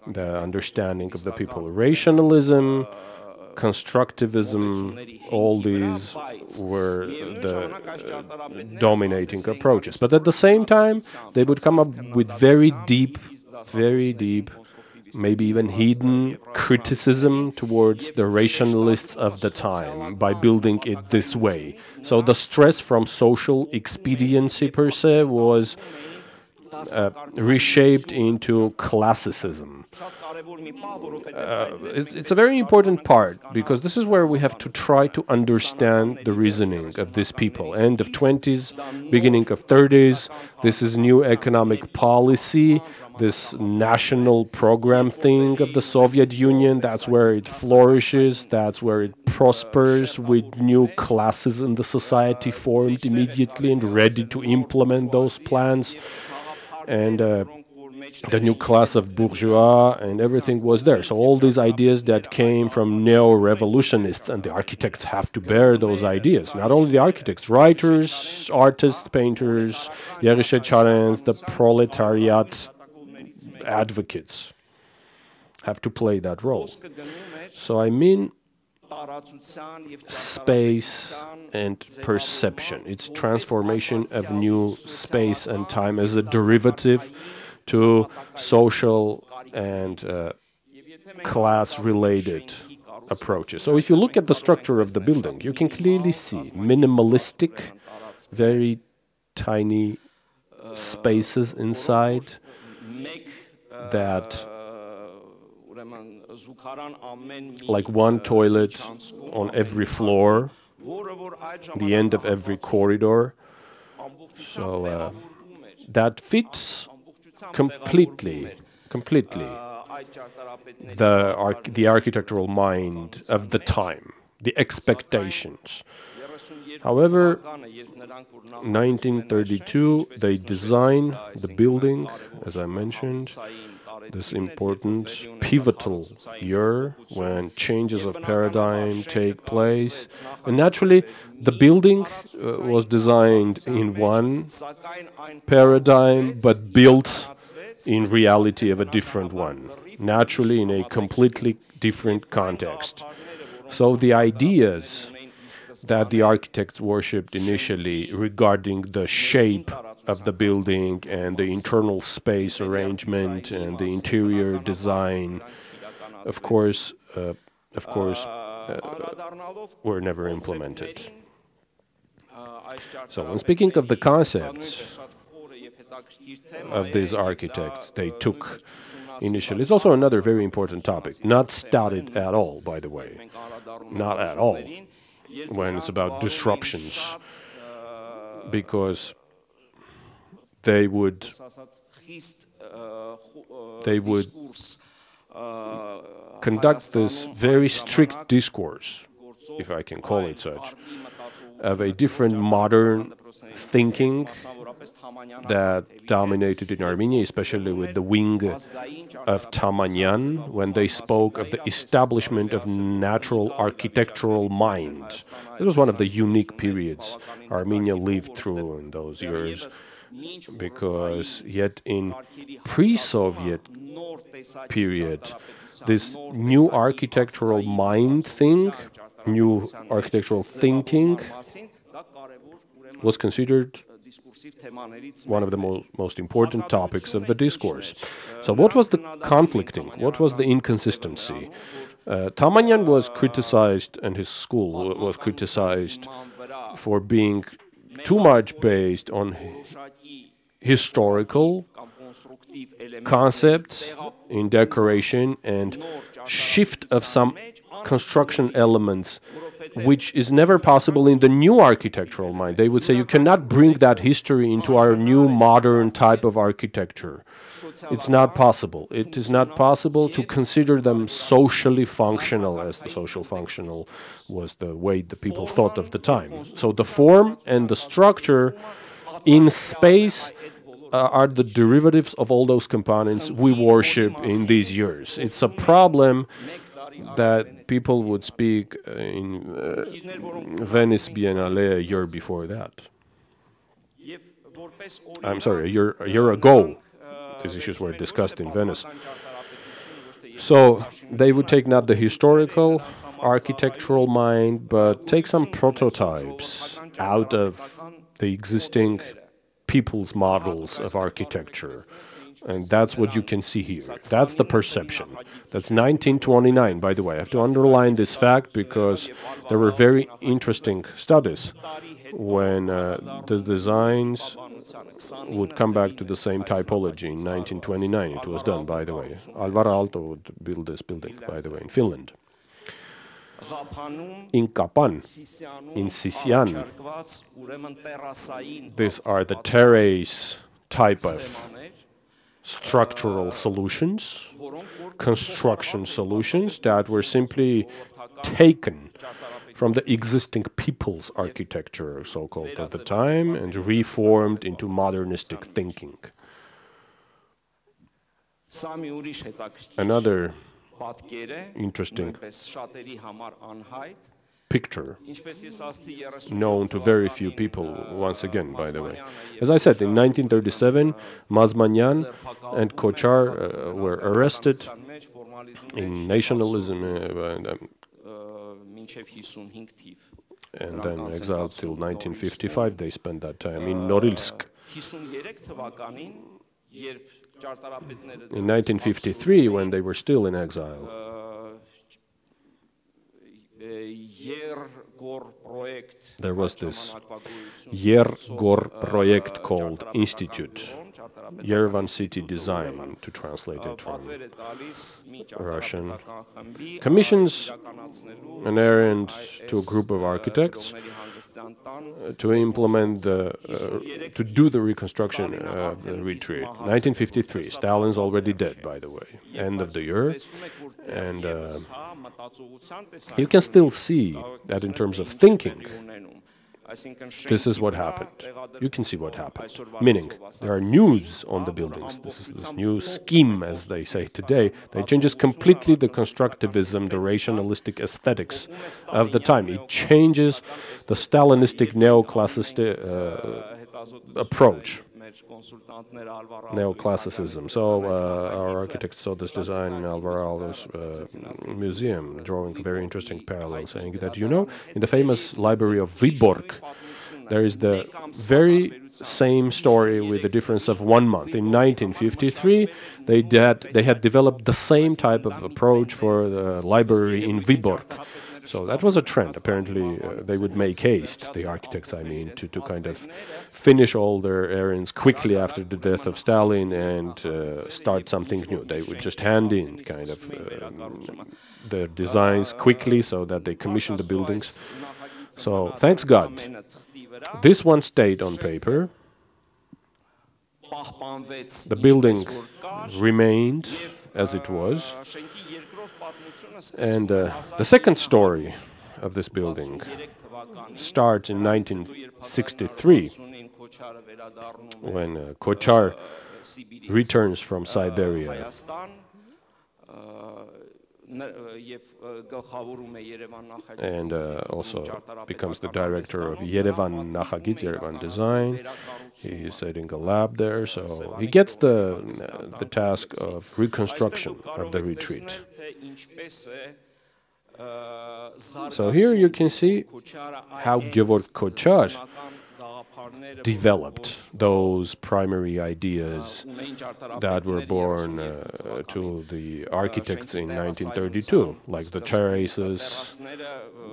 the understanding of the people. Rationalism, constructivism, all these were the dominating approaches. But at the same time, they would come up with very deep, maybe even hidden criticism towards the rationalists of the time by building it this way. So the stress from social expediency per se was reshaped into classicism. It's a very important part, because this is where we have to try to understand the reasoning of these people. End of 20s, beginning of 30s, this is new economic policy, this national program thing of the Soviet Union, that's where it flourishes, that's where it prospers, with new classes in the society formed immediately and ready to implement those plans. And the new class of bourgeois and everything was there. So all these ideas that came from neo-revolutionists, and the architects have to bear those ideas. Not only the architects, writers, artists, painters, Yerevan, the proletariat advocates have to play that role. So I mean space and perception. It's transformation of new space and time as a derivative to social and class-related approaches. So if you look at the structure of the building, you can clearly see minimalistic, very tiny spaces inside that, like one toilet on every floor, the end of every corridor. So that fits completely the architectural mind of the time. the expectations. However, 1932, they design the building, as I mentioned, this important pivotal year when changes of paradigm take place. And naturally, the building was designed in one paradigm, but built in reality of a different one, naturally in a completely different context. So the ideas that the architects worshipped initially regarding the shape of the building and the internal space arrangement and the interior design, of course, were never implemented. So when speaking of the concepts of these architects they took initially, it's also another very important topic, not studied at all, by the way, not at all, when it's about disruptions, because they would conduct this very strict discourse, if I can call it such, of a different modern thinking that dominated in Armenia, especially with the wing of Tamanyan, when they spoke of the establishment of natural architectural mind. It was one of the unique periods Armenia lived through in those years, because yet in pre-Soviet period, this new architectural mind thing, new architectural thinking, was considered one of the most important topics of the discourse. So what was the conflicting? What was the inconsistency? Tamanyan was criticized, and his school was criticized for being too much based on historical concepts in decoration and shift of some construction elements, which is never possible in the new architectural mind. They would say you cannot bring that history into our new modern type of architecture. It's not possible. It is not possible to consider them socially functional, as the social functional was the way the people thought of the time. So the form and the structure in space are the derivatives of all those components we worship in these years. It's a problem that people would speak in Venice Biennale a year before that. I'm sorry, a year ago, these issues were discussed in Venice. So they would take not the historical architectural mind, but take some prototypes out of the existing people's models of architecture. And that's what you can see here. That's the perception. That's 1929, by the way. I have to underline this fact because there were very interesting studies when the designs would come back to the same typology in 1929. It was done, by the way. Alvar Aalto would build this building, by the way, in Finland. In Kapan, in Sisyan, these are the terrace type of structural solutions, construction solutions that were simply taken from the existing people's architecture, so-called at the time, and reformed into modernistic thinking. Another interesting picture, known to very few people, once again, by the way. As I said, in 1937, Mazmanyan and Kochar were arrested in nationalism and then exiled till 1955. They spent that time in Norilsk. In 1953, when they were still in exile, there was this Yer-Gor project called Institute, Yerevan City Design, to translate it from Russian, commissions an errand to a group of architects to implement to do the reconstruction of the retreat. 1953, Stalin's already dead, by the way, end of the year. And you can still see that in terms of thinking, this is what happened. You can see what happened. Meaning, there are news on the buildings. This is this new scheme, as they say today, that changes completely the constructivism, the rationalistic aesthetics of the time. It changes the Stalinistic neoclassist approach. Neoclassicism. So our architects saw this design in Alvaro's museum, drawing a very interesting parallel, saying that, you know, in the famous library of Vyborg, there is the very same story with the difference of 1 month. In 1953, they had developed the same type of approach for the library in Vyborg. So that was a trend. Apparently, they would make haste, the architects, I mean, to kind of finish all their errands quickly after the death of Stalin and start something new. They would just hand in kind of their designs quickly so that they commissioned the buildings. So thanks God, this one stayed on paper. The building remained as it was. And the second story of this building starts in 1963, when Kochar returns from Siberia. And also becomes the director of Yerevan Nachagit, Yerevan Design. He is setting a lab there, so he gets the task of reconstruction of the retreat. So here you can see how Georg Kochar developed those primary ideas that were born to the architects in 1932, like the terraces.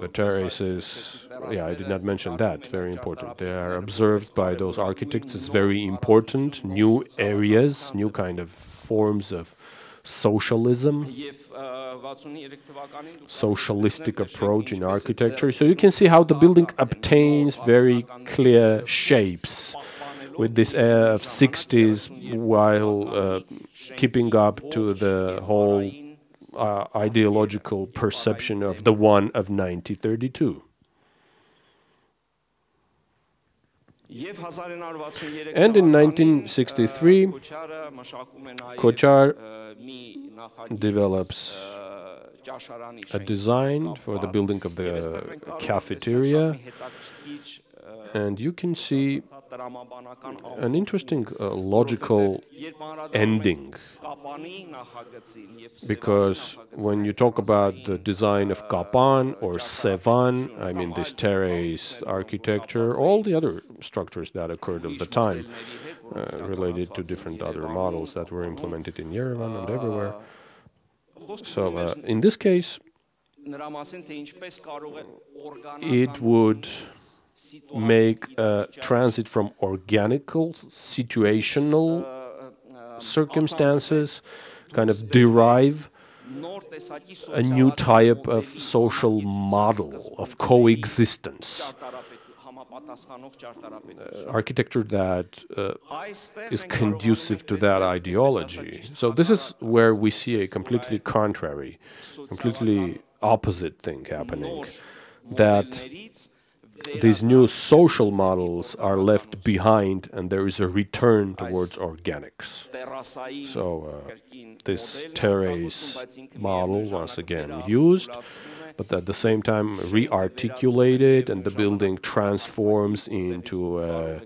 The terraces, yeah, I did not mention that, very important. They are observed by those architects as very important, new areas, new kind of forms of socialism, socialistic approach in architecture. So you can see how the building obtains very clear shapes with this air of 60s while keeping up to the whole ideological perception of the one of 1932. And in 1963, Kochar develops a design for the building of the cafeteria, and you can see an interesting logical ending, because when you talk about the design of Kapan or Sevan, I mean this terrace architecture, all the other structures that occurred at the time related to different other models that were implemented in Yerevan and everywhere. So in this case, it would make a transit from organical, situational circumstances, kind of derive a new type of social model of coexistence. Architecture that is conducive to that ideology. So this is where we see a completely contrary, completely opposite thing happening, that these new social models are left behind and there is a return towards organics. So this terrace model, once again used, but at the same time re-articulated, and the building transforms into a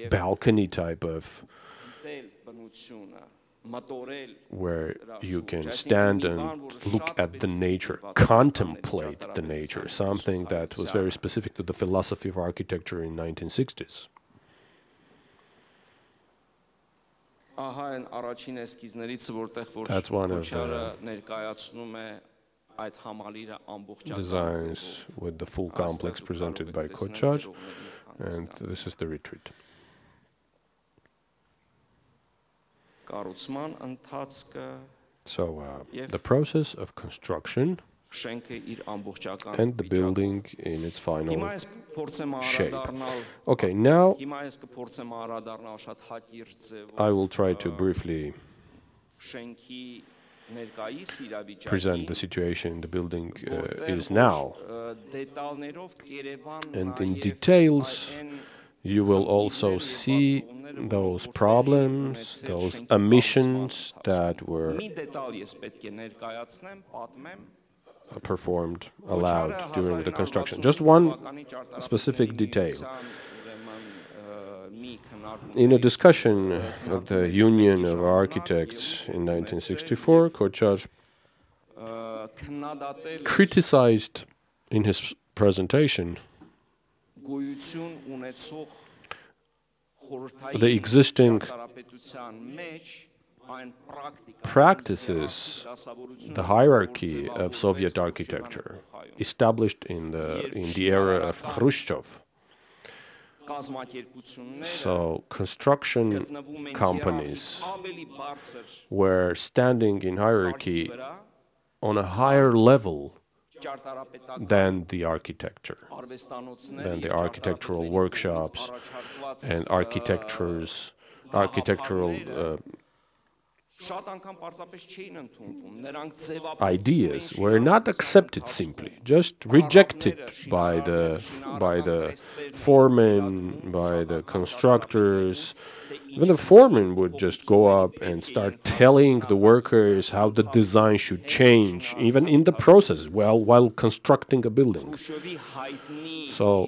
balcony type of, where you can stand and look at the nature, contemplate the nature, something that was very specific to the philosophy of architecture in 1960s. That's one of the designs with the full complex presented by Kochar, and this is the retreat. So the process of construction and the building in its final shape. Okay, now I will try to briefly present the situation the building is now. And in details, you will also see those problems, those omissions that were performed, allowed during the construction. Just one specific detail. In a discussion of the Union of Architects in 1964, Koçar criticized in his presentation the existing practices, the hierarchy of Soviet architecture established in the era of Khrushchev. So construction companies were standing in hierarchy on a higher level than the architecture, than the architectural workshops and architectural ideas were not accepted simply, just rejected by the foremen, by the constructors. Even the foreman would just go up and start telling the workers how the design should change, even in the process, while constructing a building. So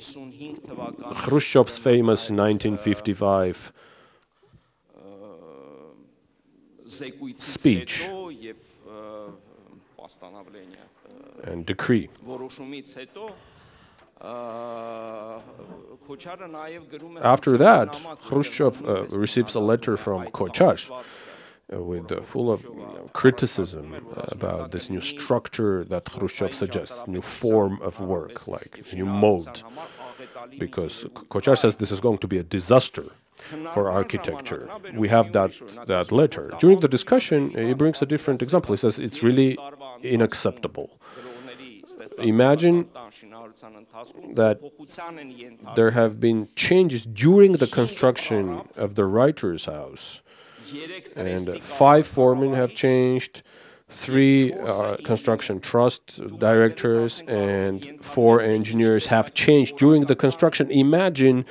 Khrushchev's famous 1955 speech and decree. After that, Khrushchev receives a letter from Koçar full of criticism about this new structure that Khrushchev suggests, new form of work, like new mode, because Koçar says this is going to be a disaster for architecture. We have that letter. During the discussion, he brings a different example. He says it's really unacceptable. Imagine that there have been changes during the construction of the writer's house, and 5 foremen have changed, 3 construction trust directors, and 4 engineers have changed during the construction. Imagine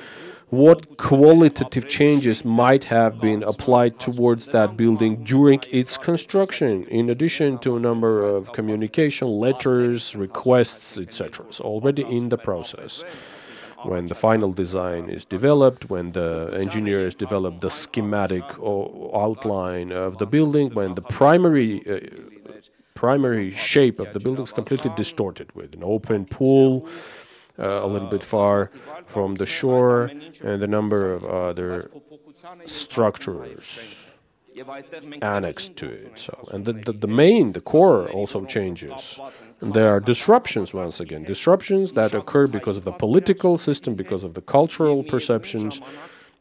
what qualitative changes might have been applied towards that building during its construction, in addition to a number of communication letters, requests, etc. So already in the process, when the final design is developed, when the engineers develop the schematic outline of the building, when the primary shape of the building is completely distorted with an open pool, a little bit far from the shore, and a number of other structures annexed to it. So, and the core also changes. And there are disruptions, once again, disruptions that occur because of the political system, because of the cultural perceptions,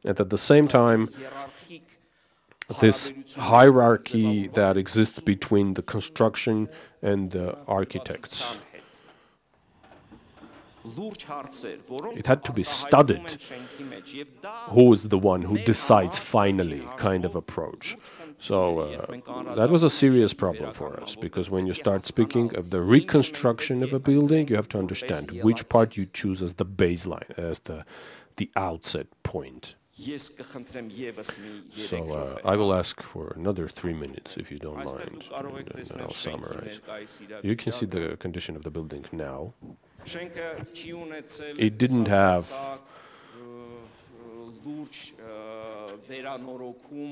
and at the same time, this hierarchy that exists between the construction and the architects. It had to be studied who is the one who decides finally, kind of approach. So that was a serious problem for us, because when you start speaking of the reconstruction of a building, you have to understand which part you choose as the baseline, as the outset point. So I will ask for another 3 minutes, if you don't mind, and then I'll summarize. You can see the condition of the building now. It didn't have,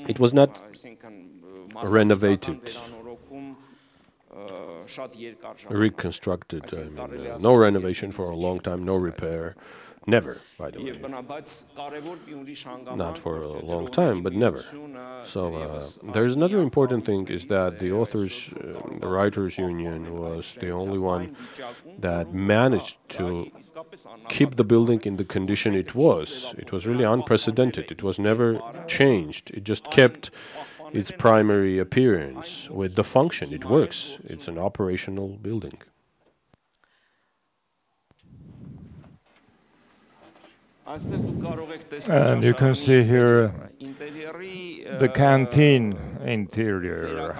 it was not renovated, reconstructed. I mean, no renovation for a long time, no repair. Never, by the way. Not for a long time, but never. So there's another important thing, is that the authors, the Writers' Union was the only one that managed to keep the building in the condition it was. It was really unprecedented. It was never changed. It just kept its primary appearance with the function. It works. It's an operational building. And you can see here the canteen interior.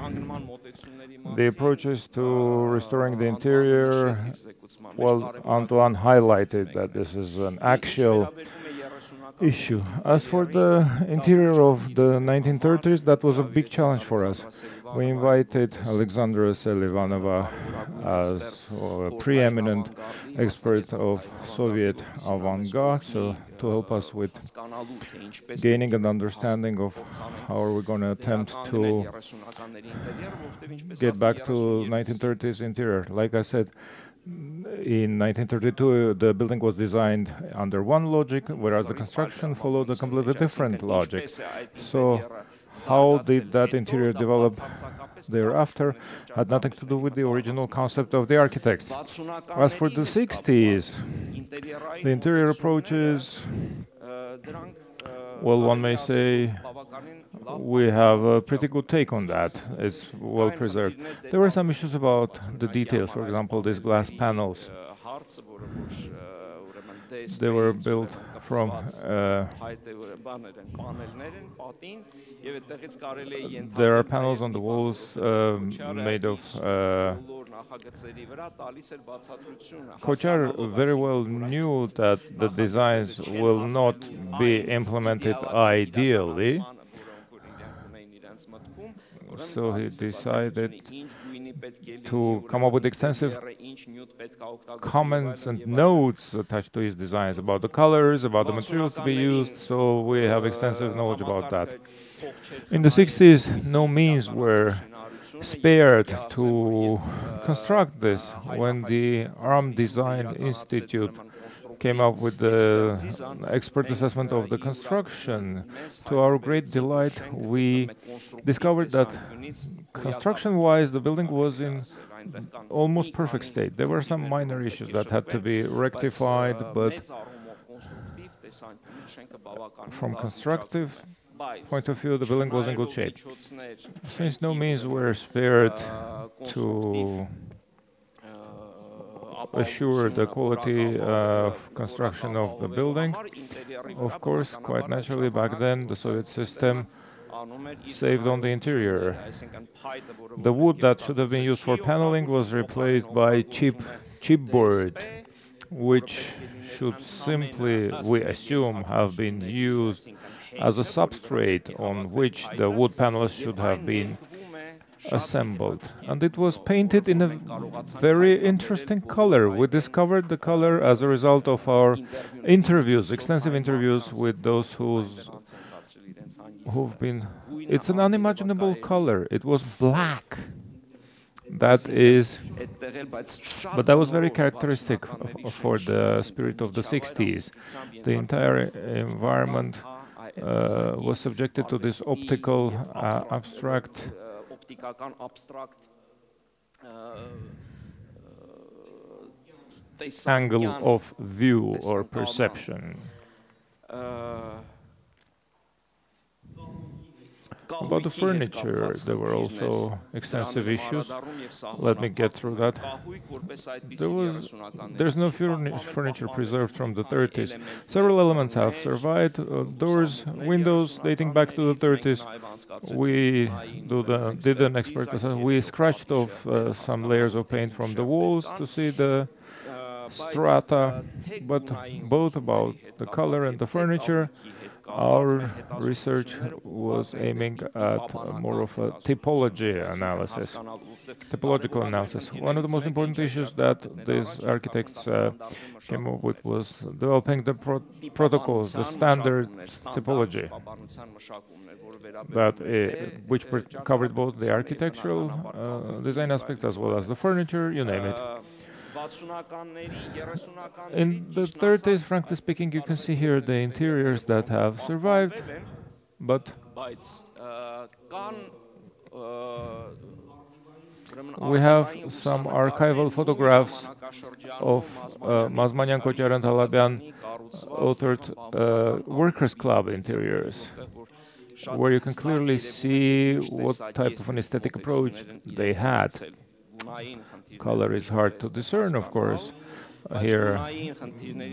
The approaches to restoring the interior, well, Antoine highlighted that this is an axial issue. As for the interior of the 1930s, that was a big challenge for us. We invited Alexandra Selivanova as a preeminent expert of Soviet avant-garde, so to help us with gaining an understanding of how are we going to attempt to get back to 1930s interior. Like I said, in 1932, the building was designed under one logic, whereas the construction followed a completely different logic. So how did that interior develop thereafter had nothing to do with the original concept of the architects. As for the 60s, the interior approaches, well, one may say we have a pretty good take on that. It's well preserved. There were some issues about the details, for example, these glass panels. They were built from there are panels on the walls made of Kochar very well knew that the designs will not be implemented ideally, so he decided to come up with extensive comments and notes attached to his designs about the colors, about the materials to be used, so we have extensive knowledge about that. In the 60s, no means were spared to construct this. When the Arm Design Institute came up with the expert assessment of the construction, to our great delight, we discovered that construction-wise, the building was in almost perfect state. There were some minor issues that had to be rectified, but from constructive point of view, the building was in good shape. Since no means were spared to assure the quality of construction of the building, of course, quite naturally, back then, the Soviet system saved on the interior. The wood that should have been used for paneling was replaced by chipboard, which should simply, we assume, have been used as a substrate on which the wood panels should have been assembled. And it was painted in a very interesting color. We discovered the color as a result of our interviews, extensive interviews with those who've been... It's an unimaginable color. It was black. That is... But that was very characteristic for the spirit of the 60s. The entire environment was subjected to this optical abstract angle of view or perception. About the furniture, there were also extensive issues. Let me get through that. There's no furniture preserved from the 30s. Several elements have survived. Doors, windows dating back to the 30s. We did an expert assessment. We scratched off some layers of paint from the walls to see the strata, but both about the color and the furniture. Our research was aiming at more of a typological analysis. One of the most important issues that these architects came up with was developing the protocols, the standard typology, which covered both the architectural design aspects as well as the furniture, you name it. In the 30s, frankly speaking, you can see here the interiors that have survived, but we have some archival photographs of Mazmanyan, Kochar and Halabian authored workers' club interiors, where you can clearly see what type of an aesthetic approach they had. Color is hard to discern, of course, here,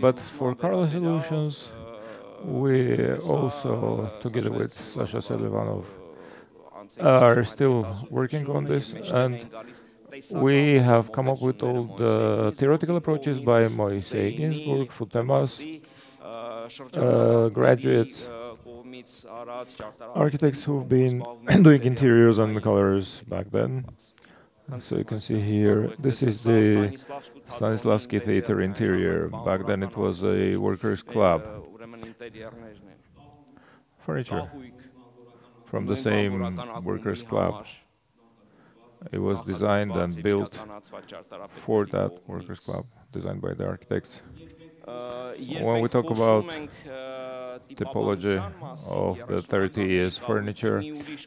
but for color solutions, We also, together with Sasha Selivanov, are still working on this, and we have come up with all the theoretical approaches by Moisei Ginsburg, Futemas, graduates, architects who've been doing interiors and colors back then. So you can see here, this is the Stanislavski Theater interior. Back then it was a workers' club. Furniture from the same workers' club. It was designed and built for that workers' club, designed by the architects. When we talk about typology of the 30 years furniture,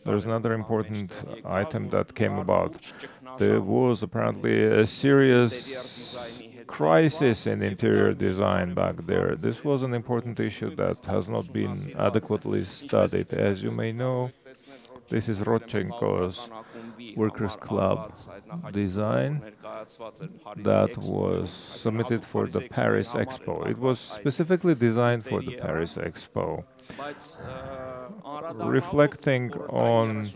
there's another important item that came about. There was apparently a serious crisis in interior design back there. This was an important issue that has not been adequately studied. As you may know, this is Rodchenko's workers' club design that was submitted for the Paris Expo. It was specifically designed for the Paris Expo. Reflecting on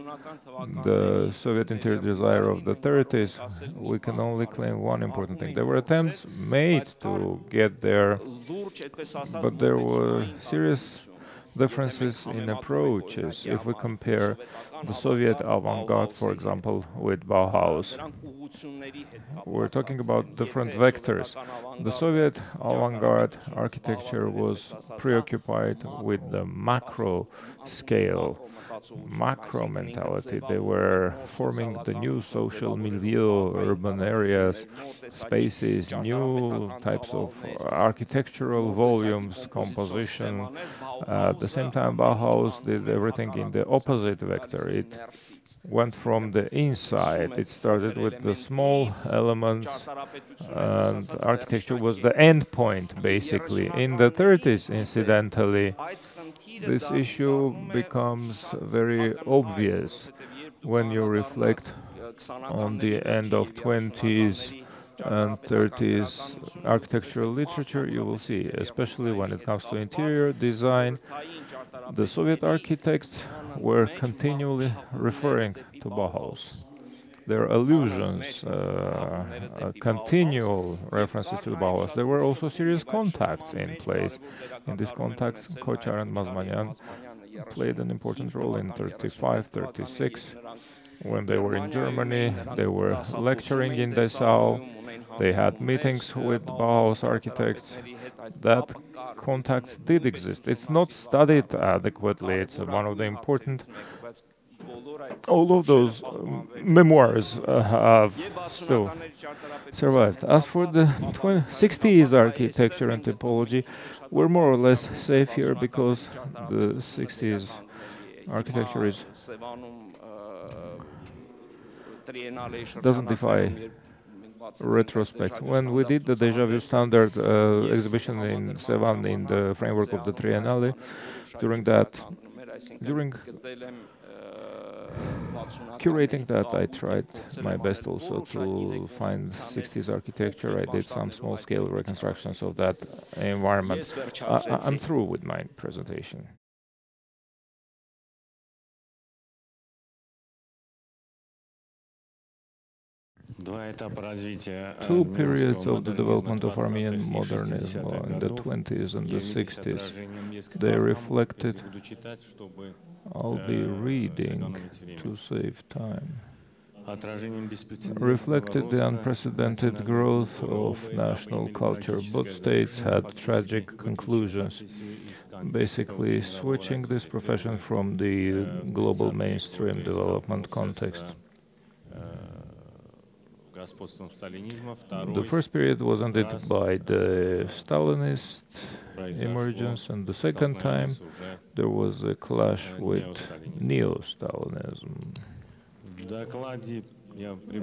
the Soviet interior desire of the 30s, we can only claim one important thing. There were attempts made to get there, but there were serious differences in approaches. If we compare the Soviet avant-garde, for example, with Bauhaus, we're talking about different vectors. The Soviet avant-garde architecture was preoccupied with the macro scale, macro mentality. They were forming the new social milieu, urban areas, spaces, new types of architectural volumes, composition. At the same time, Bauhaus did everything in the opposite vector. It went from the inside. It started with the small elements, and architecture was the end point, basically. In the 30s, incidentally, this issue becomes very obvious when you reflect on the end of 20s and 30s architectural literature. You will see, especially when it comes to interior design, the Soviet architects were continually referring to Bauhaus. There are allusions, continual references to the Bauhaus. There were also serious contacts in place. In these contacts, Kochar and Mazmanyan played an important role in 35, 36. When they were in Germany, they were lecturing in Dessau. They had meetings with Bauhaus architects. That contact did exist. It's not studied adequately. It's one of the important. All of those memoirs have still survived. As for the 60s architecture and typology, we're more or less safe here because the 60s architecture doesn't defy retrospect. When we did the Deja Vu Standard exhibition in Sevan in the framework of the Triennale, during curating that, I tried my best also to find 60s architecture. I did some small-scale reconstructions of that environment. I'm through with my presentation. Two periods of the development of Armenian modernism in the 20s and the 60s. They reflected, I'll be reading to save time, reflected the unprecedented growth of national culture. Both states had tragic conclusions, basically switching this profession from the global mainstream development context. The first period was ended by the Stalinist emergence, and the second time there was a clash with neo-Stalinism.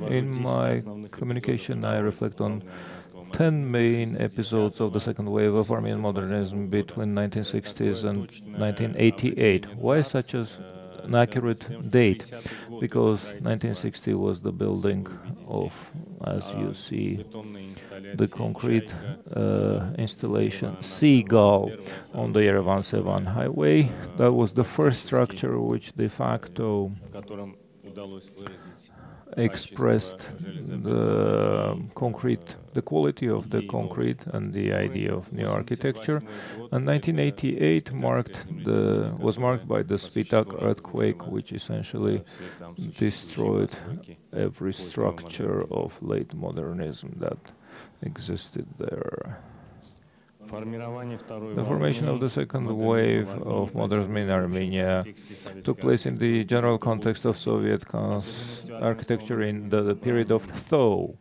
In my communication, I reflect on 10 main episodes of the second wave of Armenian modernism between 1960s and 1988. Why such a an accurate date, because 1960 was the building of, as you see, the concrete installation Seagull on the Yerevan-Sevan highway. That was the first structure which de facto expressed the quality of the concrete and the idea of new architecture. And 1988 was marked by the Spitak earthquake, which essentially destroyed every structure of late modernism that existed there. The formation of the second wave of modernism in Armenia took place in the general context of Soviet architecture in the period of thaw.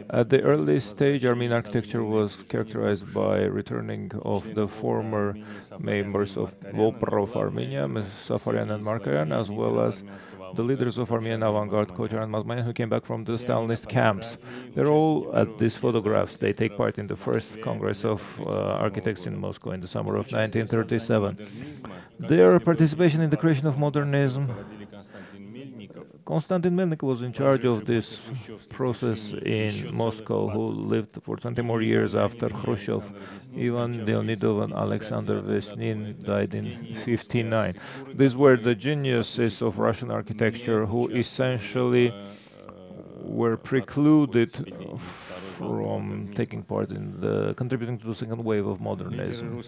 At the early stage, Armenian architecture was characterized by returning of the former members of Vopr of Armenia, Safarian and Markayan, as well as the leaders of Armenian avant-garde, Kochar and Mazmayan, who came back from the Stalinist camps. They're all at these photographs. They take part in the first Congress of Architects in Moscow in the summer of 1937. Their participation in the creation of modernism, Konstantin Melnik was in charge of this process in Moscow, who lived for 20 more years after Khrushchev. Ivan Leonidov and Alexander Vesnin died in 1959. These were the geniuses of Russian architecture who essentially were precluded from taking part in contributing to the second wave of modernism.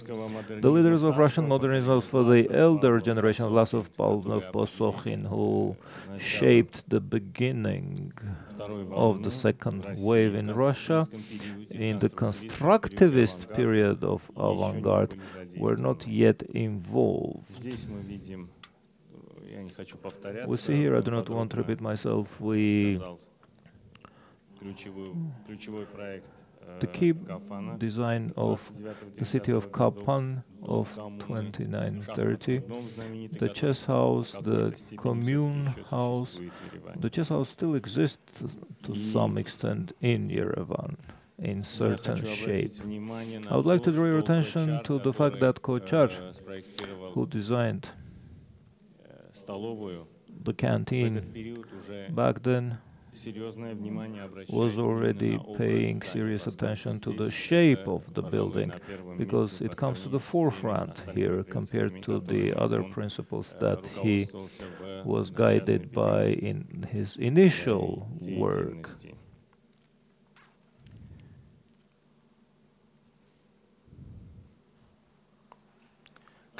The leaders of Russian modernism for the elder generation, Vlasov, Pavlov, Posokhin, who shaped the beginning of the second wave in Russia, in the constructivist period of avant-garde, were not yet involved. We see here, I do not want to repeat myself, the key design of the city of Kapan of 2930, the chess house, the commune house. The chess house still exists to some extent in Yerevan, in certain shape. I would like to draw your attention to the fact that Kochar, who designed the canteen back then, was already paying serious attention to the shape of the building, because it comes to the forefront here compared to the other principles that he was guided by in his initial work.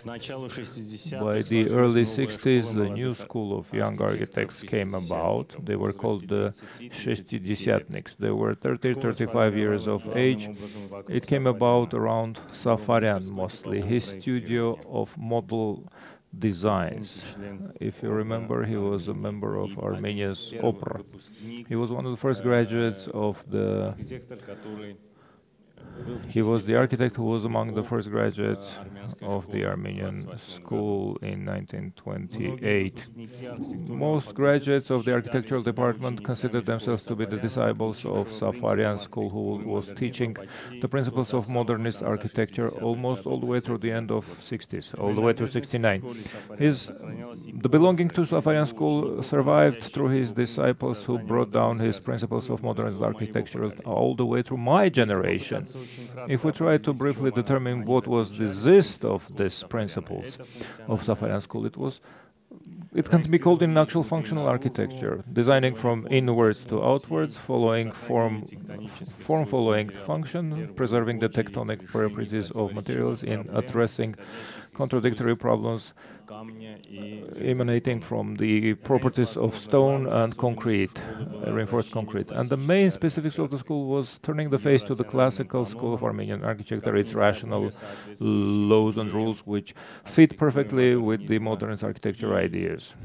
By the early 60s, the new school of young architects came about. They were called the Shestidysyatniks. They were 30-35 years of age. It came about around Safarian mostly, his studio of model designs. If you remember, he was a member of Armenia's opera. He was one of the first graduates of the... He was the architect who was among the first graduates of the Armenian school in 1928. Most graduates of the architectural department considered themselves to be the disciples of Safarian school, who was teaching the principles of modernist architecture almost all the way through the end of 60s, all the way to 69. The belonging to Safarian school survived through his disciples, who brought down his principles of modernist architecture all the way through my generation. If we try to briefly determine what was the gist of these principles of Safarian school, it can be called in actual functional architecture, designing from inwards to outwards, following form following function, preserving the tectonic properties of materials in addressing contradictory problems emanating from the properties of stone and concrete, reinforced concrete. And the main specifics of the school was turning the face to the classical school of Armenian architecture, its rational laws and rules which fit perfectly with the modernist architecture ideas,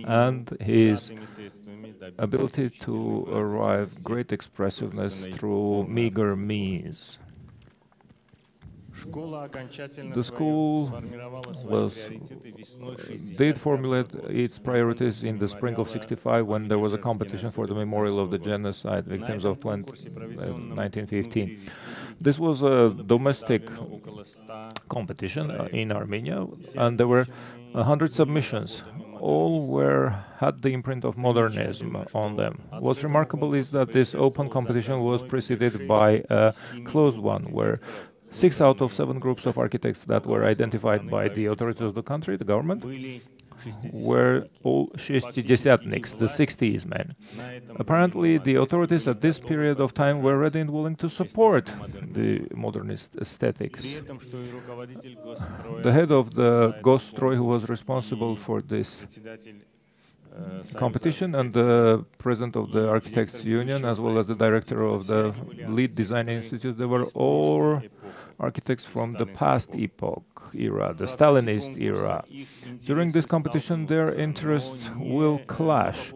and his ability to arrive great expressiveness through meager means. The school did formulate its priorities in the spring of '65, when there was a competition for the memorial of the genocide victims of 1915. This was a domestic competition in Armenia, and there were 100 submissions. All had the imprint of modernism on them. What's remarkable is that this open competition was preceded by a closed one, where 6 out of 7 groups of architects that were identified by the authorities of the country, the government, were all шестидесятниks, the 60s men. Apparently, the authorities at this period of time were ready and willing to support the modernist aesthetics. The head of the Gosstroy, who was responsible for this competition, and the president of the Architects Union, as well as the director of the Lead Design Institute, they were all architects from the past era, the Stalinist era. During this competition, their interests will clash,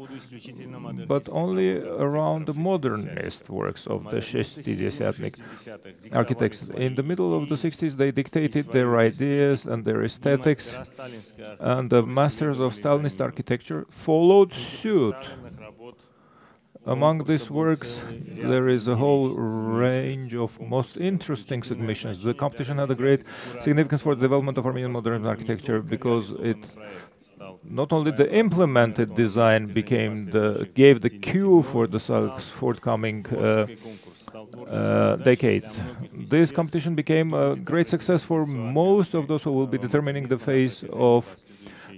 but only around the modernist works of the шестидесятник architects. In the middle of the 60s, they dictated their ideas and their aesthetics, and the masters of Stalinist architecture followed suit. Among these works, there is a whole range of most interesting submissions. The competition had a great significance for the development of Armenian modern architecture because it not only the implemented design gave the cue for the Salk's forthcoming decades. This competition became a great success for most of those who will be determining the face of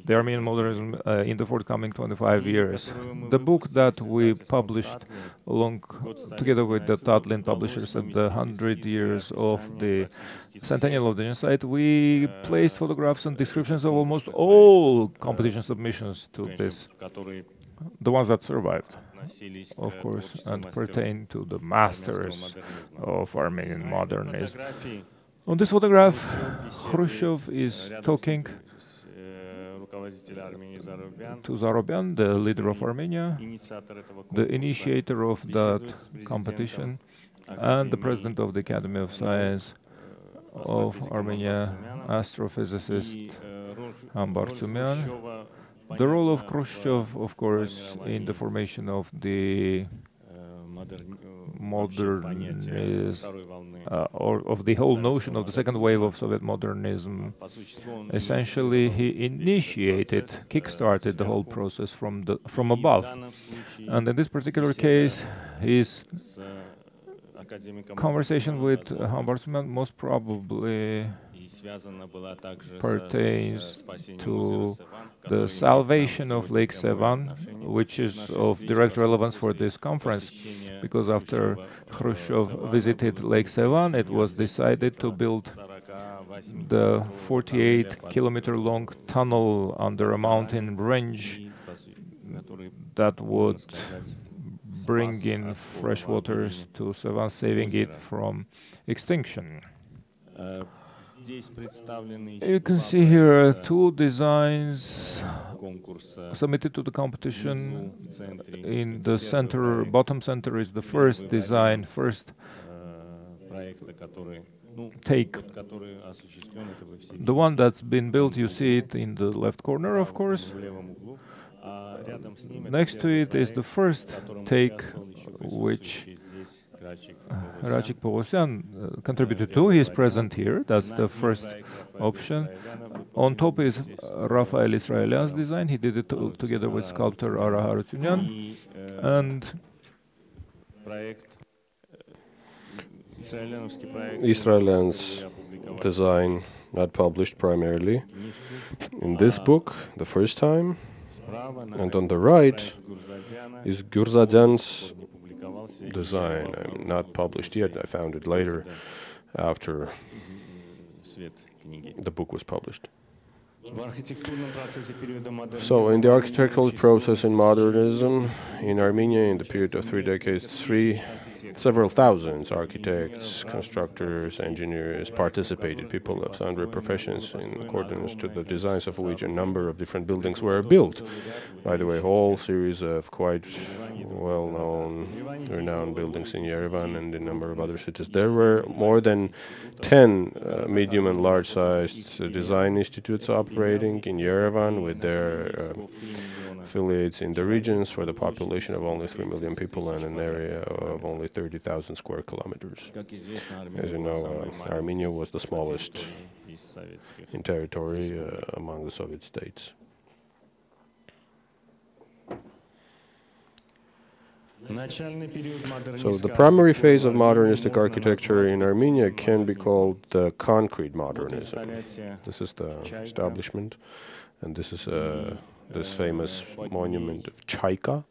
the Armenian modernism in the forthcoming 25 years. The book that we published together with the Tatlin publishers at the 100 years of the centennial of the genocide, we placed photographs and descriptions of almost all competition submissions to this, the ones that survived, of course, and pertain to the masters of Armenian modernism. On this photograph, Khrushchev is talking to Zarobian, the leader of Armenia, the initiator of that competition, and the president of the Academy of Science of Armenia, astrophysicist Ambartsumyan. The role of Khrushchev, of course, in the formation of the modernist, or of the whole notion of the second wave of Soviet modernism. Essentially, he initiated, kick-started the whole process from above. And in this particular case, his conversation with Ambartsumyan most probably pertains to the salvation of Lake Sevan, which is of direct relevance for this conference, because after Khrushchev visited Lake Sevan, it was decided to build the 48-kilometer-long tunnel under a mountain range that would bring in fresh waters to Sevan, saving it from extinction. You can see here 2 designs submitted to the competition. In the center, bottom center, is the first design, first take. The one that's been built, you see it in the left corner, of course. Next to it is the first take, which Rachik Petrosyan contributed to. He is present here. That's the first option. On top is Rafael Israelian's design. He did it together with sculptor Arevshatyan. And Israelian's design, not published primarily in this book, the first time. And on the right is Gurzadyan's design, not published yet. I found it later, after the book was published. So, in the architectural process in modernism in Armenia, in the period of 3 decades, several thousands architects, constructors, engineers participated, people of sundry professions, in accordance to the designs of which a number of different buildings were built. By the way, a whole series of quite well-known, renowned buildings in Yerevan and a number of other cities. There were more than 10 medium and large-sized design institutes operating in Yerevan with their affiliates in the regions for the population of only 3 million people and an area of only 30,000 square kilometers. As you know, Armenia was the smallest in territory among the Soviet states. So the primary phase of modernistic architecture in Armenia can be called the concrete modernism. This is the establishment, and this is this famous monument of Chaika,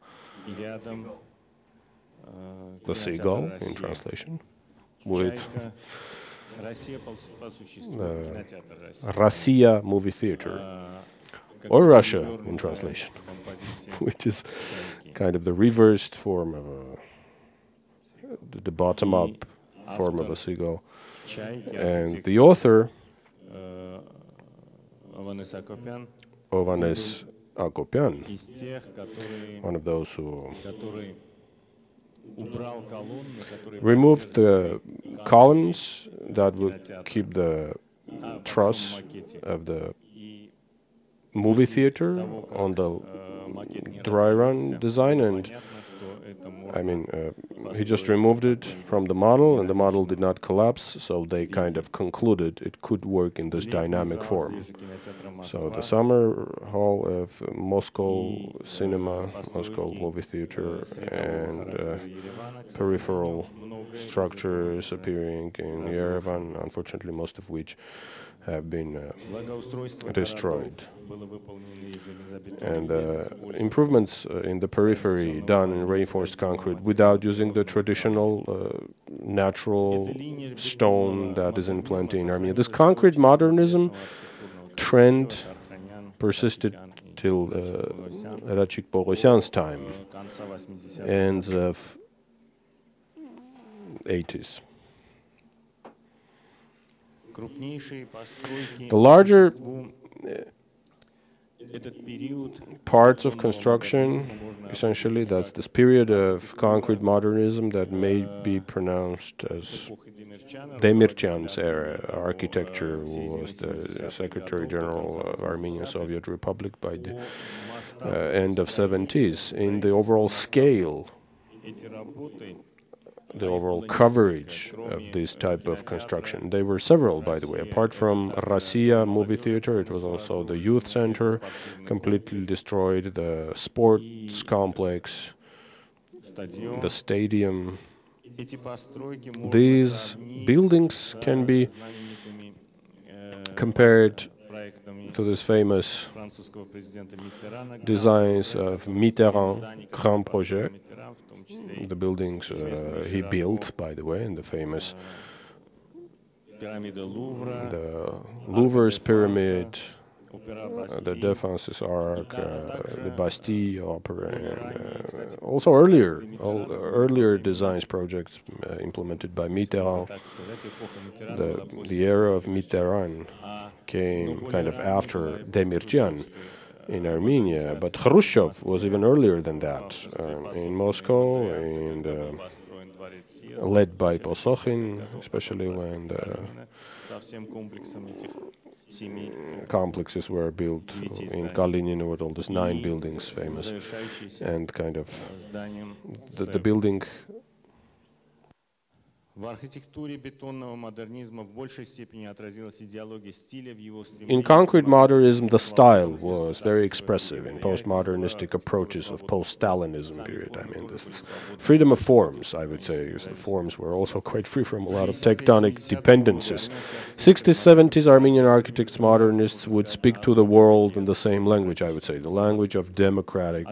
the seagull in translation, with the Россия movie theater, or Russia in translation, which is kind of the reversed form of the bottom-up form of a seagull. And the author, Ovanes Akopian, one of those who removed the columns that would keep the truss of the movie theater on the dry run design, and I mean he just removed it from the model, and the model did not collapse, so they kind of concluded it could work in this dynamic form. So the summer hall of Moscow cinema, Moscow movie theater, and peripheral structures appearing in Yerevan, unfortunately most of which have been destroyed. And improvements in the periphery done in reinforced concrete without using the traditional natural stone that is in plenty in Armenia. This concrete modernism trend persisted till Rachik Bogosyan's time, ends of 80s. The larger parts of construction, essentially, that's this period of concrete modernism that may be pronounced as Demircyan's era architecture, who was the Secretary General of Armenian Soviet Republic by the end of 70s. In the overall scale, the overall coverage of this type of construction. There were several, by the way. Apart from Россия movie theater, it was also the youth center, completely destroyed, the sports complex, the stadium. These buildings can be compared to this famous designs of Mitterrand, Grand Projet, the buildings he built, by the way, in the famous the Louvre's pyramid, the Deficiencies Arc, the Bastille Opera, and also earlier designs projects implemented by Mitterrand. The era of Mitterrand came kind of after Demircyan in Armenia, but Khrushchev was even earlier than that in Moscow, and led by Posokhin, especially when the complexes were built in Kalinin, with all these 9 buildings famous, and kind of the building. In concrete modernism, the style was very expressive in postmodernistic approaches of post-Stalinism period. I mean, this is freedom of forms, I would say. The forms were also quite free from a lot of tectonic dependencies. 60s, 70s Armenian architects, modernists would speak to the world in the same language, I would say, the language of democratic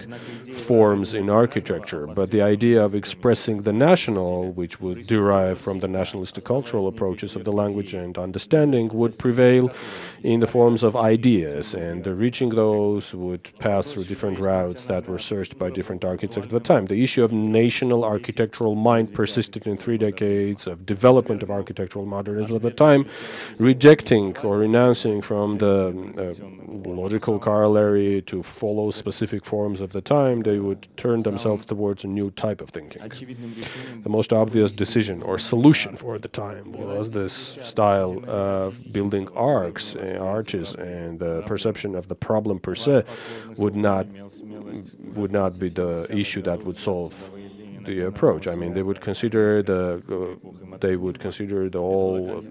forms in architecture. But the idea of expressing the national, which would derive from the nationalistic cultural approaches of the language and understanding, would prevail in the forms of ideas, and reaching those would pass through different routes that were searched by different architects at the time. The issue of national architectural mind persisted in 3 decades of development of architectural modernism at the time, rejecting or renouncing from the logical corollary to follow specific forms of the time. They would turn themselves towards a new type of thinking. The most obvious decision or solution for the time was this style of building arches, and the perception of the problem per se would not be the issue that would solve the approach. I mean, they would consider the whole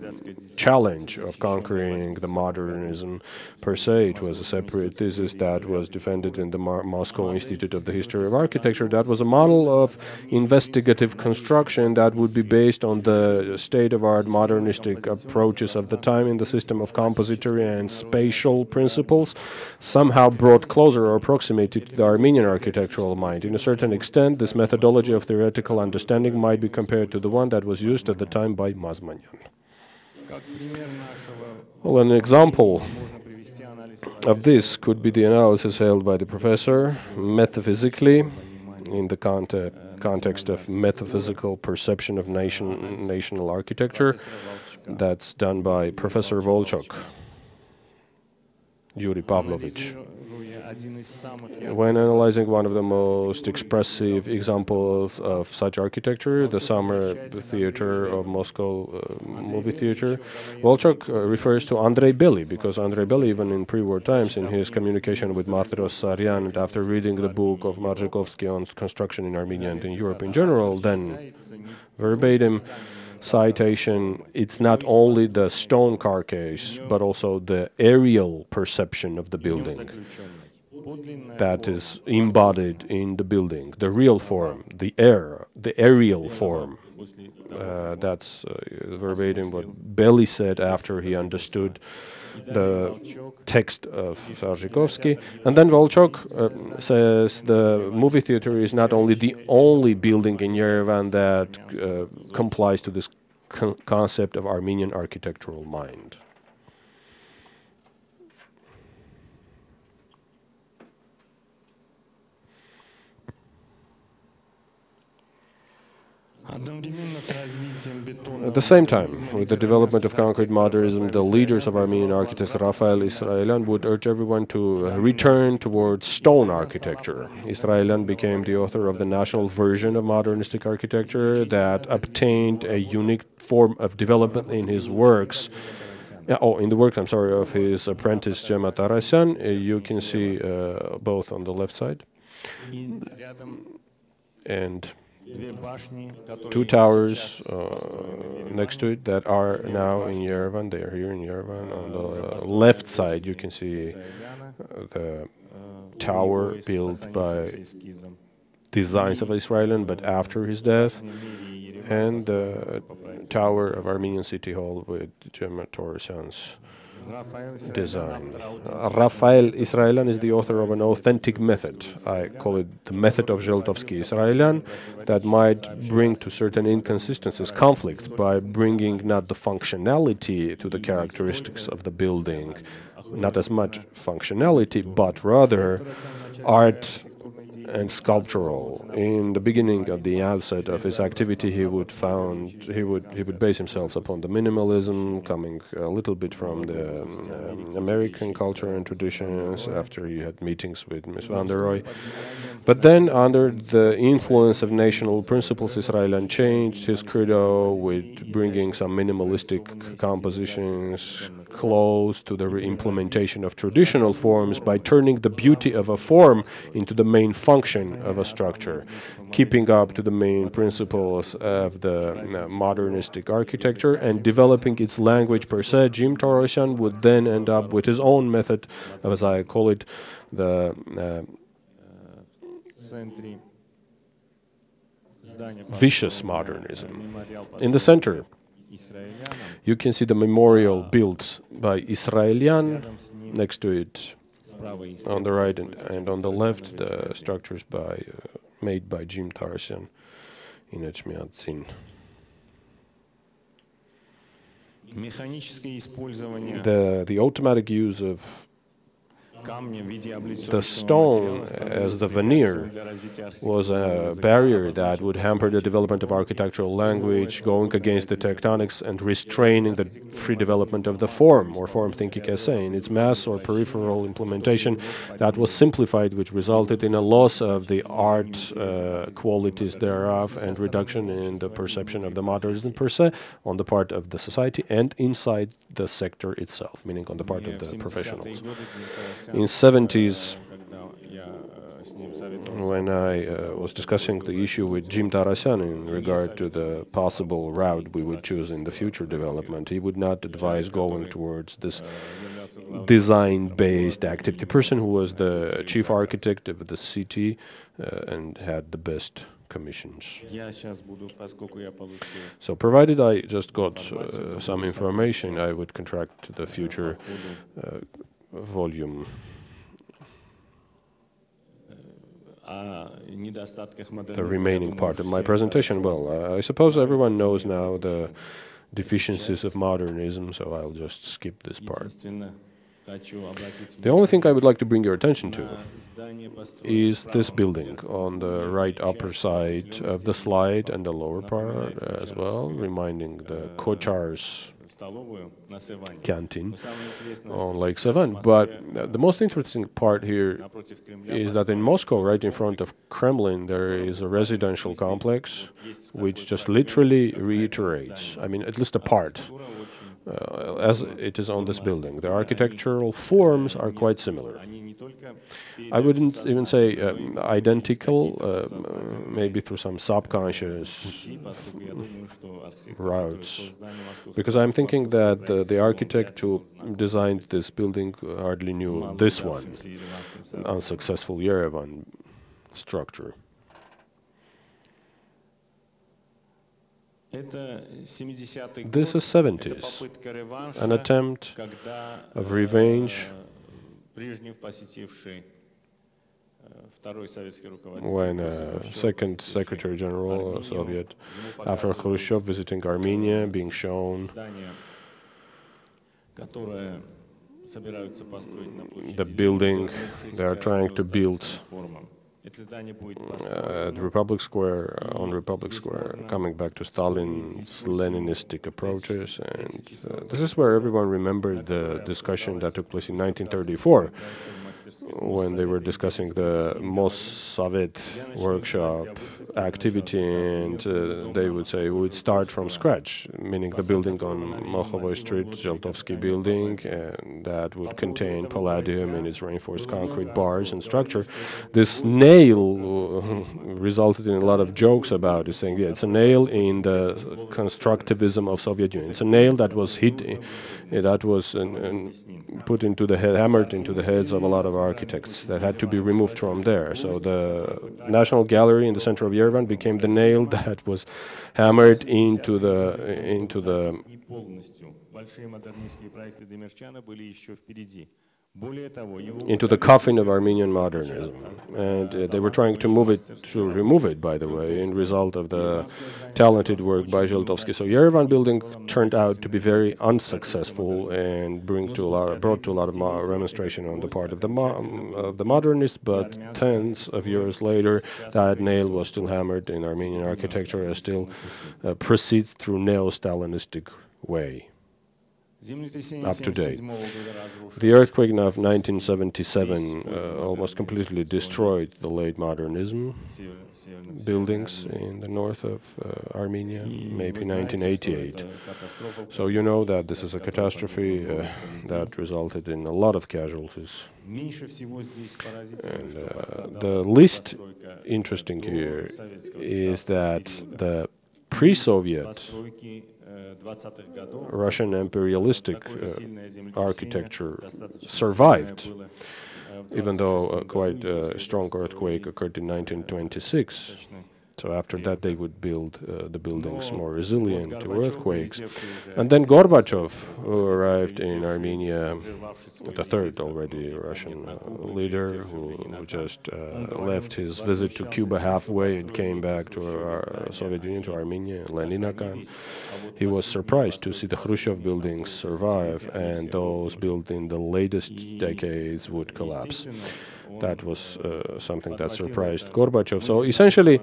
challenge of conquering the modernism per se. It was a separate thesis that was defended in the Moscow Institute of the History of Architecture. That was a model of investigative construction that would be based on the state-of-art modernistic approaches of the time in the system of compository and spatial principles, somehow brought closer or approximated to the Armenian architectural mind. In a certain extent, this methodology of theoretical understanding might be compared to the one that was used at the time by Mazmanyan. Well, an example of this could be the analysis held by the professor metaphysically in the context of metaphysical perception of national architecture. That's done by Professor Volchok, Yuri Pavlovich. When analyzing one of the most expressive examples of such architecture, the Summer Theater of Moscow movie theater, Volchok refers to Andrei Bely, because Andrei Bely, even in pre-war times, in his communication with Petrosyan, and after reading the book of Marzykovsky on construction in Armenia and in Europe in general, then verbatim citation, it's not only the stone carcass, but also the aerial perception of the building that is embodied in the building, the real form, the aerial form. That's verbatim what Bely said after he understood the text of Marzykovsky. And then Volchok says the movie theater is not only the only building in Yerevan that complies to this concept of Armenian architectural mind. At the same time, with the development of concrete modernism, the leaders of Armenian architects, Rafael, Israelian, would urge everyone to return towards stone architecture. Israelian became the author of the national version of modernistic architecture that obtained a unique form of development in his works. In the works, of his apprentice Sevan Writers. You can see both on the left side. And two towers next to it that are now in Yerevan. They are here in Yerevan. On the left side, you can see the tower built by designs of Israelian, but after his death, and the tower of Armenian City Hall with Petrosyan's design. Rafael Israelian is the author of an authentic method. I call it the method of Zheltovsky Israelian, that might bring to certain inconsistencies, conflicts, by bringing not the functionality to the characteristics of the building, not as much functionality, but rather art and sculptural. In the beginning of the outset of his activity, he would base himself upon the minimalism, coming a little bit from the American culture and traditions after he had meetings with Ms. van der Rohe. But then, under the influence of national principles, Israelian changed his credo with bringing some minimalistic compositions close to the implementation of traditional forms by turning the beauty of a form into the main function of a structure, keeping up to the main principles of the modernistic architecture and developing its language per se. Jim Petrosyan would then end up with his own method, as I call it, the vicious modernism. In the center, you can see the memorial built by Israelian, next to it on the right, and on the left the structures made by Jim Petrosyan in Echmiadzin. The automatic use of the stone as the veneer was a barrier that would hamper the development of architectural language, going against the tectonics and restraining the free development of the form, or form thinking essay, in its mass or peripheral implementation that was simplified, which resulted in a loss of the art qualities thereof and reduction in the perception of the modernism per se on the part of the society and inside the sector itself, meaning on the part of the professionals. In 70s, when I was discussing the issue with Jim Tarasyan in regard to the possible route we would choose in the future development, he would not advise going towards this design-based activity. Person who was the chief architect of the city and had the best commissions. So provided I just got some information, I would contract the future volume. The remaining part of my presentation. Well, I suppose everyone knows now the deficiencies of modernism, so I'll just skip this part. The only thing I would like to bring your attention to is this building on the right upper side of the slide and the lower part as well, reminding the Kochar's canteen on Lake Sevan. But the most interesting part here is that in Moscow, right in front of Kremlin, there is a residential complex which just literally reiterates, I mean, at least a part, as it is on this building. The architectural forms are quite similar. I wouldn't even say identical, maybe through some subconscious routes, because I'm thinking that the architect who designed this building hardly knew this one, unsuccessful Yerevan structure. This is 70s, an attempt of revenge when second Secretary General Soviet, after Khrushchev visiting Armenia, being shown the building they are trying to build at Republic Square, on Republic Square, coming back to Stalin's Leninistic approaches. And this is where everyone remembered the discussion that took place in 1934, when they were discussing the Mossavit workshop activity, and they would say we would start from scratch, meaning the building on Mokhovoi Street, Zheltovsky building, and that would contain palladium in its reinforced concrete bars and structure. This nail resulted in a lot of jokes about it, saying, yeah, it's a nail in the constructivism of Soviet Union. It's a nail that was hit, that was put into the head, hammered into the heads of a lot of architects that had to be removed from there. So the National Gallery in the center of Yerevan became the nail that was hammered into the coffin of Armenian modernism, and they were trying to remove it, by the way, in result of the talented work by Zheltovsky. So Yerevan building turned out to be very unsuccessful and brought to a lot of remonstration on the part of the modernists. But tens of years later, that nail was still hammered in Armenian architecture and still proceeds through neo-Stalinistic way. Up to date. The earthquake of 1977 almost completely destroyed the late modernism buildings in the north of Armenia, maybe 1988. So you know that this is a catastrophe that resulted in a lot of casualties. And the least interesting here is that the pre-Soviet Russian imperialistic architecture survived, even though quite a strong earthquake occurred in 1926. So after that, they would build the buildings more resilient to earthquakes. And then Gorbachev, who arrived in Armenia, the third already Russian leader, who just left his visit to Cuba halfway and came back to Soviet Union, to Armenia, Leninakhan. He was surprised to see the Khrushchev buildings survive, and those built in the latest decades would collapse. That was something that surprised Gorbachev. So essentially,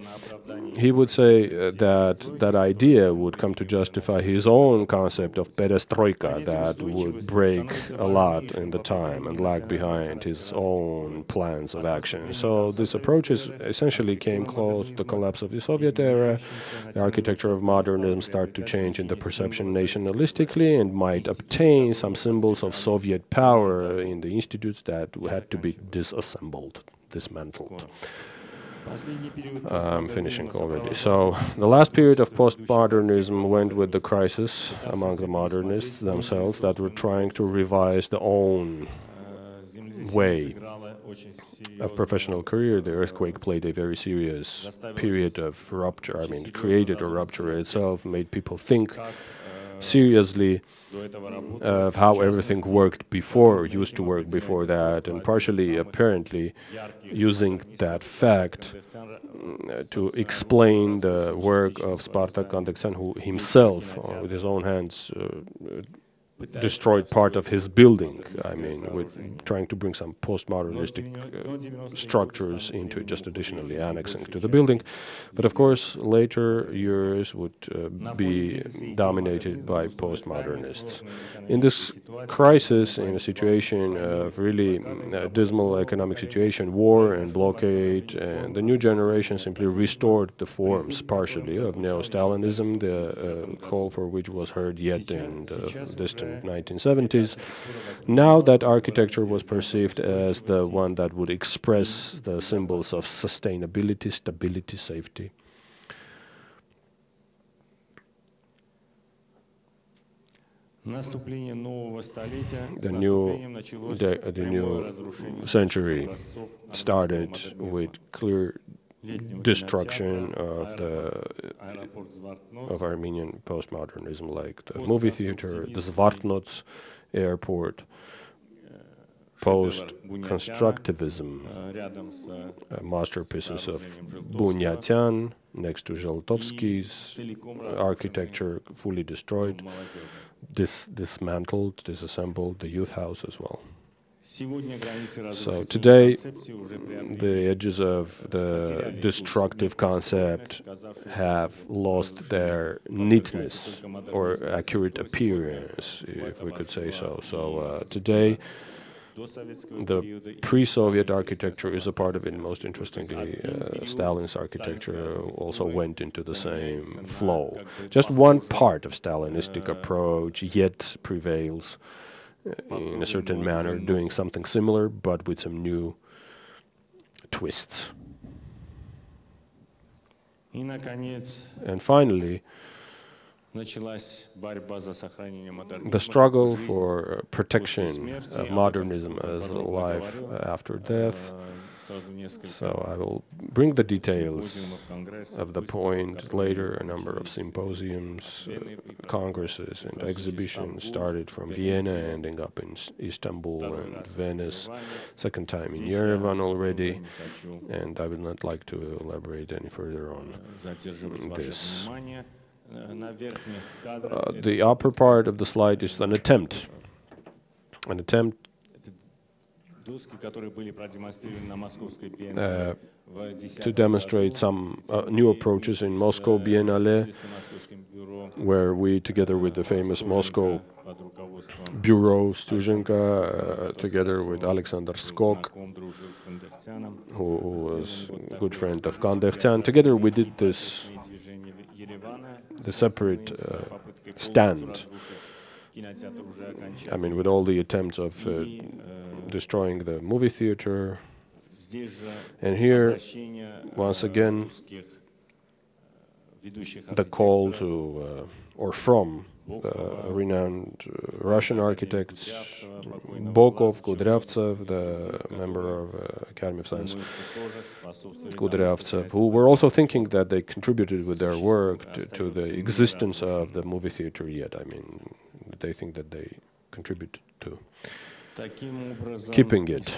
he would say that idea would come to justify his own concept of perestroika, that would break a lot in the time and lag behind his own plans of action. So this approach essentially came close to the collapse of the Soviet era. The architecture of modernism started to change in the perception nationalistically and might obtain some symbols of Soviet power in the institutes that had to be disassembled. dismantled. I'm finishing already. So the last period of postmodernism went with the crisis among the modernists themselves that were trying to revise their own way of professional career. The earthquake played a very serious period of rupture. I mean, it created a rupture itself, made people think seriously of how everything worked before, used to work before that, and partially, apparently, using that fact to explain the work of Spartak Kandaksan, who himself, with his own hands, destroyed part of his building. I mean, with trying to bring some postmodernistic structures into it, just additionally annexing to the building. But of course, later years would be dominated by postmodernists. In this crisis, in a situation of really dismal economic situation, war and blockade, and the new generation simply restored the forms, partially, of neo-Stalinism, the call for which was heard yet in the distant 1970s. Now that architecture was perceived as the one that would express the symbols of sustainability, stability, safety. The new century started with clear destruction of Armenian postmodernism, like the movie theater, the Zvartnots airport, post-constructivism, masterpieces of Bunyatyan next to Zheltovsky's architecture, fully destroyed, dismantled, disassembled, the youth house as well. So today, the edges of the destructive concept have lost their neatness or accurate appearance, if we could say so. So today, the pre-Soviet architecture is a part of it. Most interestingly, Stalin's architecture also went into the same flow. Just one part of Stalinistic approach yet prevails in a certain manner, doing something similar, but with some new twists. And finally, the struggle for protection of modernism as a life after death. So I will bring the details of the point later. A number of symposiums, congresses and exhibitions started from Vienna, ending up in Istanbul and Venice, second time in Yerevan already, and I would not like to elaborate any further on this. The upper part of the slide is an attempt to demonstrate some new approaches in Moscow Biennale, where we, together with the famous Moscow Bureau, Stuzhenka, together with Alexander Skok, who was a good friend of Kandaksan, together we did the separate stand. I mean, with all the attempts of destroying the movie theater. And here, once again, the call to, or from, renowned Russian architects, Bokov, Kudryavtsev, the member of Academy of Science, Kudryavtsev, who were also thinking that they contributed with their work to the existence of the movie theater yet. I mean, they think that they contribute to keeping it.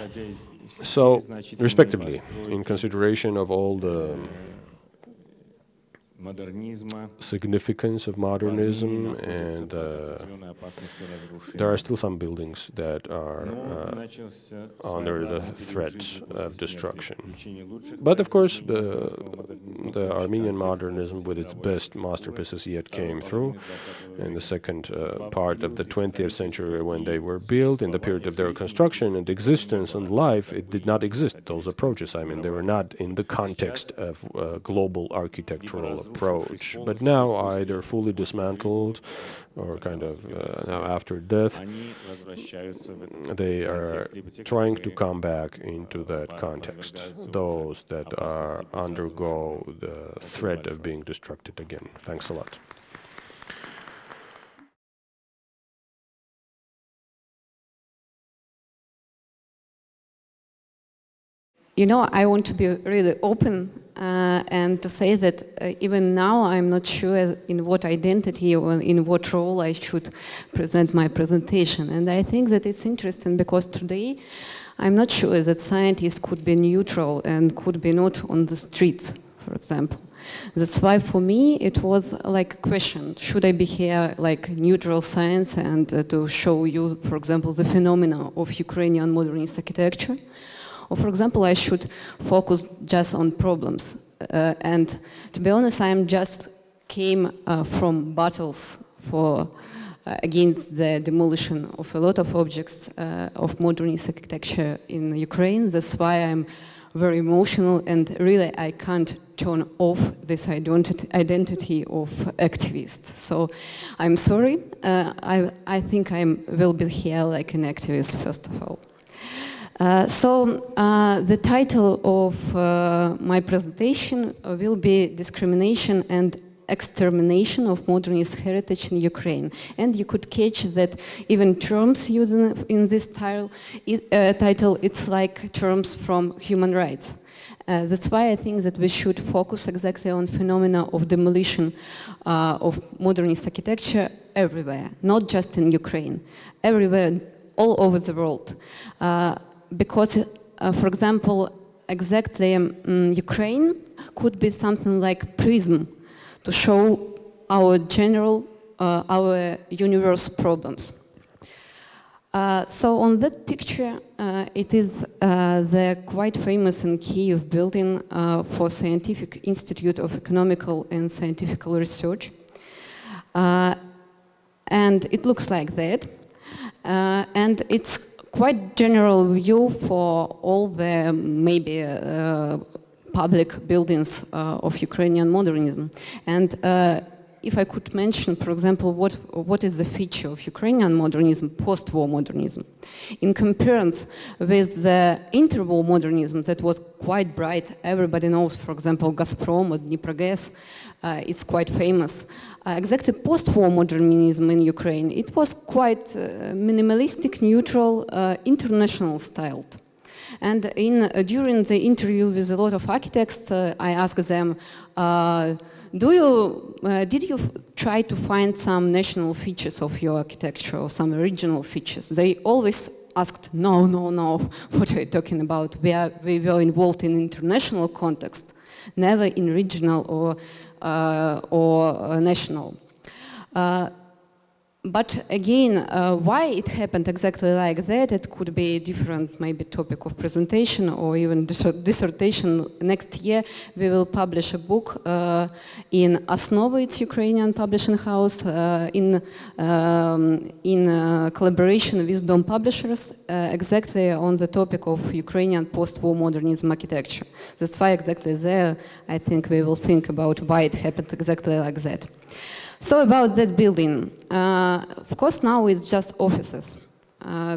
So, respectively, in consideration of all the significance of modernism, and there are still some buildings that are under the threat of destruction. But of course, the Armenian modernism, with its best masterpieces, yet came through in the second part of the 20th century when they were built. In the period of their construction and existence and life, it did not exist, those approaches. I mean, they were not in the context of global architectural approach. But now either fully dismantled or kind of now after death, they are trying to come back into that context, those that undergo the threat of being destructed again. Thanks a lot. You know, I want to be really open and to say that even now I'm not sure in what identity or in what role I should present my presentation. And I think that it's interesting because today I'm not sure that scientists could be neutral and could be not on the streets, for example. That's why for me it was like a question, should I be here like neutral science and to show you, for example, the phenomena of Ukrainian modernist architecture? Or, for example, I should focus just on problems. And to be honest, I just came from battles against the demolition of a lot of objects of modernist architecture in Ukraine. That's why I'm very emotional, and really I can't turn off this identity of activist. So I'm sorry. I think I will be here like an activist, first of all. The title of my presentation will be Discrimination and Extermination of Modernist Heritage in Ukraine. And you could catch that even terms used in this title, it's like terms from human rights. That's why I think that we should focus exactly on phenomena of demolition of modernist architecture everywhere, not just in Ukraine, everywhere, all over the world. Because, for example, exactly Ukraine could be something like prism to show our general, our universe problems. So on that picture, it is the quite famous and Kyiv building for Scientific Institute of Economical and Scientific Research. And it looks like that. And it's quite general view for all the maybe public buildings of Ukrainian modernism. And if I could mention, for example, what is the feature of Ukrainian modernism, post-war modernism, in comparison with the interwar modernism that was quite bright. Everybody knows, for example, Gazprom or Dniprogas, it's quite famous. Exactly post-war modernism in Ukraine, it was quite minimalistic, neutral, international styled. And during the interview with a lot of architects, I asked them, did you try to find some national features of your architecture or some regional features? They always asked, no, what are you talking about? We were involved in international context, never in regional or national. But again, why it happened exactly like that, it could be a different maybe topic of presentation or even dissertation. Next year we will publish a book in Osnova, it's Ukrainian publishing house, in collaboration with Dom Publishers, exactly on the topic of Ukrainian post-war modernism architecture. That's why exactly there, I think we will think about why it happened exactly like that. So about that building, of course now it's just offices,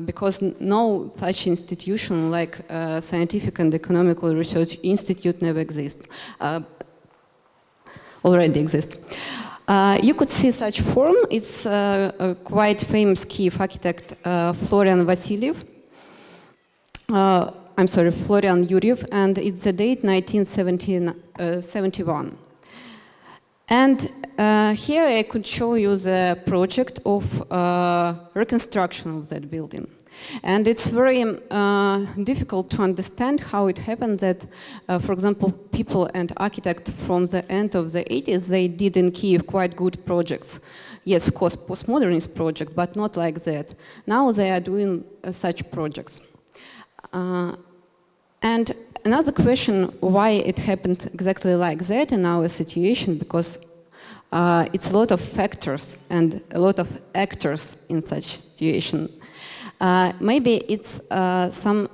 because no such institution like Scientific and Economical Research Institute never exists, already exists. You could see such form. It's a quite famous Kyiv architect, Florian Vasilyev. I'm sorry, Florian Yuryev, and it's the date 1971. And here I could show you the project of reconstruction of that building. And it's very difficult to understand how it happened that, for example, people and architects from the end of the 80s, they did in Kyiv quite good projects. Yes, of course, postmodernist project, but not like that. Now they are doing such projects. And another question, why it happened exactly like that in our situation, because it's a lot of factors and a lot of actors in such situation. Maybe it's some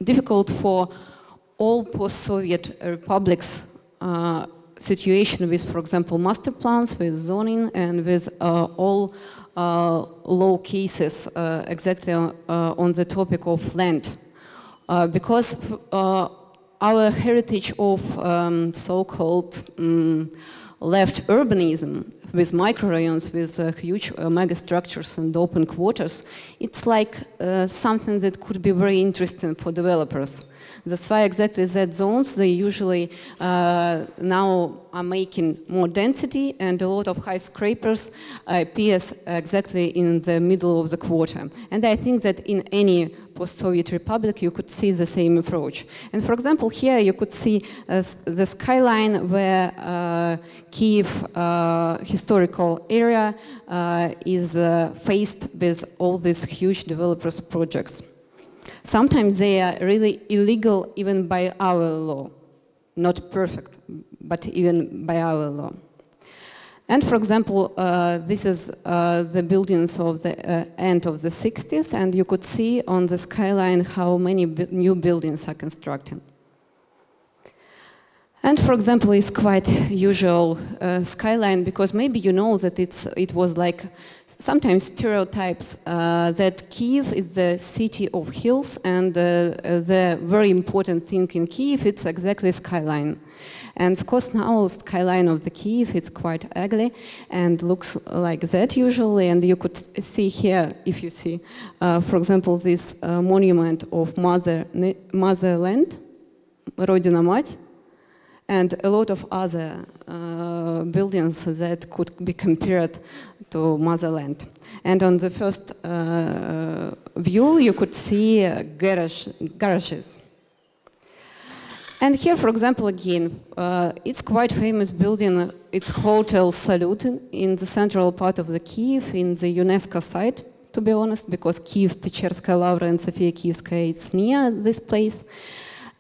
difficult for all post-Soviet republics situation with, for example, master plans, with zoning, and with all law cases exactly on the topic of land. Because our heritage of so-called left urbanism with microrayons, with huge megastructures and open quarters, it's like something that could be very interesting for developers. That's why exactly that zones, they usually now are making more density, and a lot of skyscrapers appears exactly in the middle of the quarter. And I think that in any post-Soviet republic you could see the same approach. And for example, here you could see the skyline where Kiev historical area is faced with all these huge developers projects. Sometimes they are really illegal even by our law. Not perfect, but even by our law. And for example, this is the buildings of the end of the 60s, and you could see on the skyline how many new buildings are constructed. And for example, it's quite usual skyline, because maybe you know that it was like sometimes stereotypes that Kiev is the city of hills, and the very important thing in Kiev, it's exactly skyline. And of course now skyline of the Kiev, it's quite ugly and looks like that usually. And you could see here, if you see, for example, this monument of motherland, Rodina Mать, and a lot of other buildings that could be compared to motherland. And on the first view, you could see garages. And here, for example, again, it's quite famous building. It's Hotel Salute in the central part of the Kiev, in the UNESCO site, to be honest, because Kiev, Pecherskaya Lavra, and Sofia Kievskaya, it's near this place.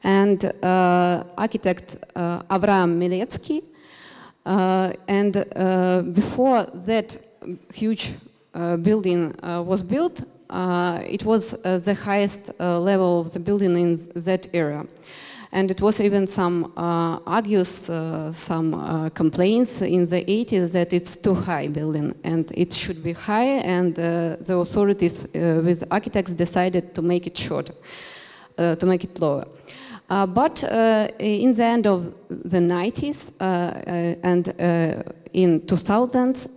And architect Avram Miletsky. And before that huge building was built, it was the highest level of the building in that area. And it was even some some complaints in the 80s that it's too high building and it should be high, and the authorities with architects decided to make it shorter, to make it lower. But in the end of the 90s and in 2000s,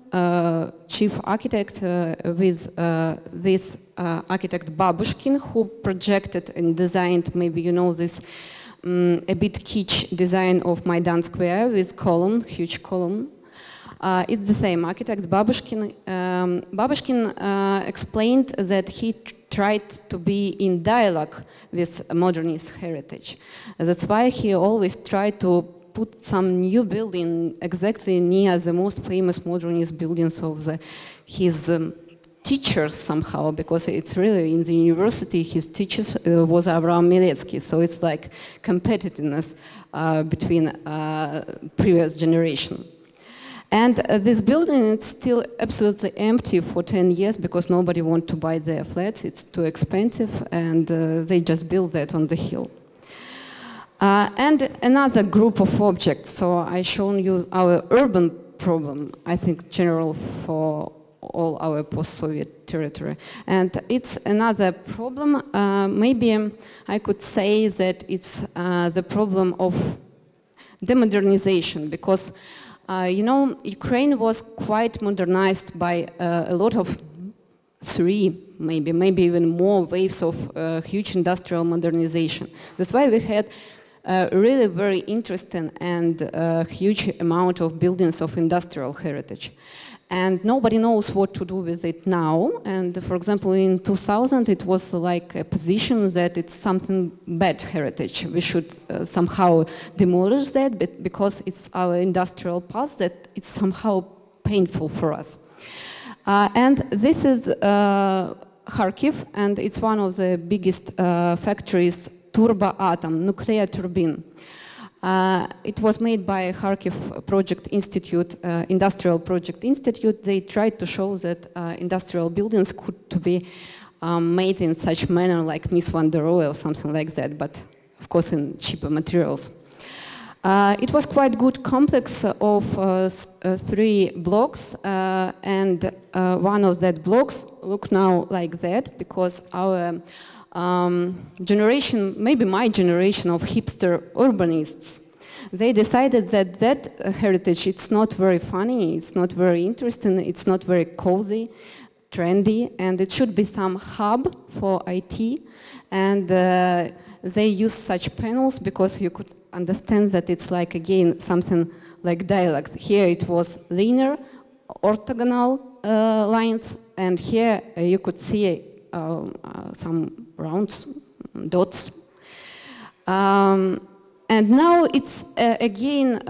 chief architect with this architect Babushkin, who projected and designed, maybe you know this, a bit kitsch design of Maidan Square with column, huge column. It's the same architect, Babushkin. Babushkin explained that he tried to be in dialogue with modernist heritage. That's why he always tried to put some new building exactly near the most famous modernist buildings of his teachers somehow, because it's really in the university his teachers was Avram Miletsky, so it's like competitiveness between previous generation. And this building is still absolutely empty for 10 years because nobody wants to buy their flats, it's too expensive, and they just build that on the hill. And another group of objects, so I've shown you our urban problem, I think general for all our post-Soviet territory. And it's another problem, maybe I could say that it's the problem of demodernization, because you know, Ukraine was quite modernized by a lot of maybe even more waves of huge industrial modernization. That's why we had really very interesting and huge amount of buildings of industrial heritage. And nobody knows what to do with it now. And for example, in 2000, it was like a position that it's something bad heritage. We should somehow demolish that, but because it's our industrial past, that it's somehow painful for us. And this is Kharkiv, and it's one of the biggest factories, Turbo Atom, nuclear turbine. It was made by Kharkiv Project Institute, Industrial Project Institute. They tried to show that industrial buildings could be made in such manner like Miss Van der Rohe or something like that, but of course in cheaper materials. It was quite good complex of 3 blocks, and one of that blocks look now like that, because our generation, maybe my generation of hipster urbanists, they decided that that heritage, it's not very funny, it's not very interesting, it's not very cozy, trendy, and it should be some hub for IT. And they use such panels because you could understand that it's like, again, something like dialect. Here it was linear, orthogonal lines, and here you could see some rounds, dots. And now it's again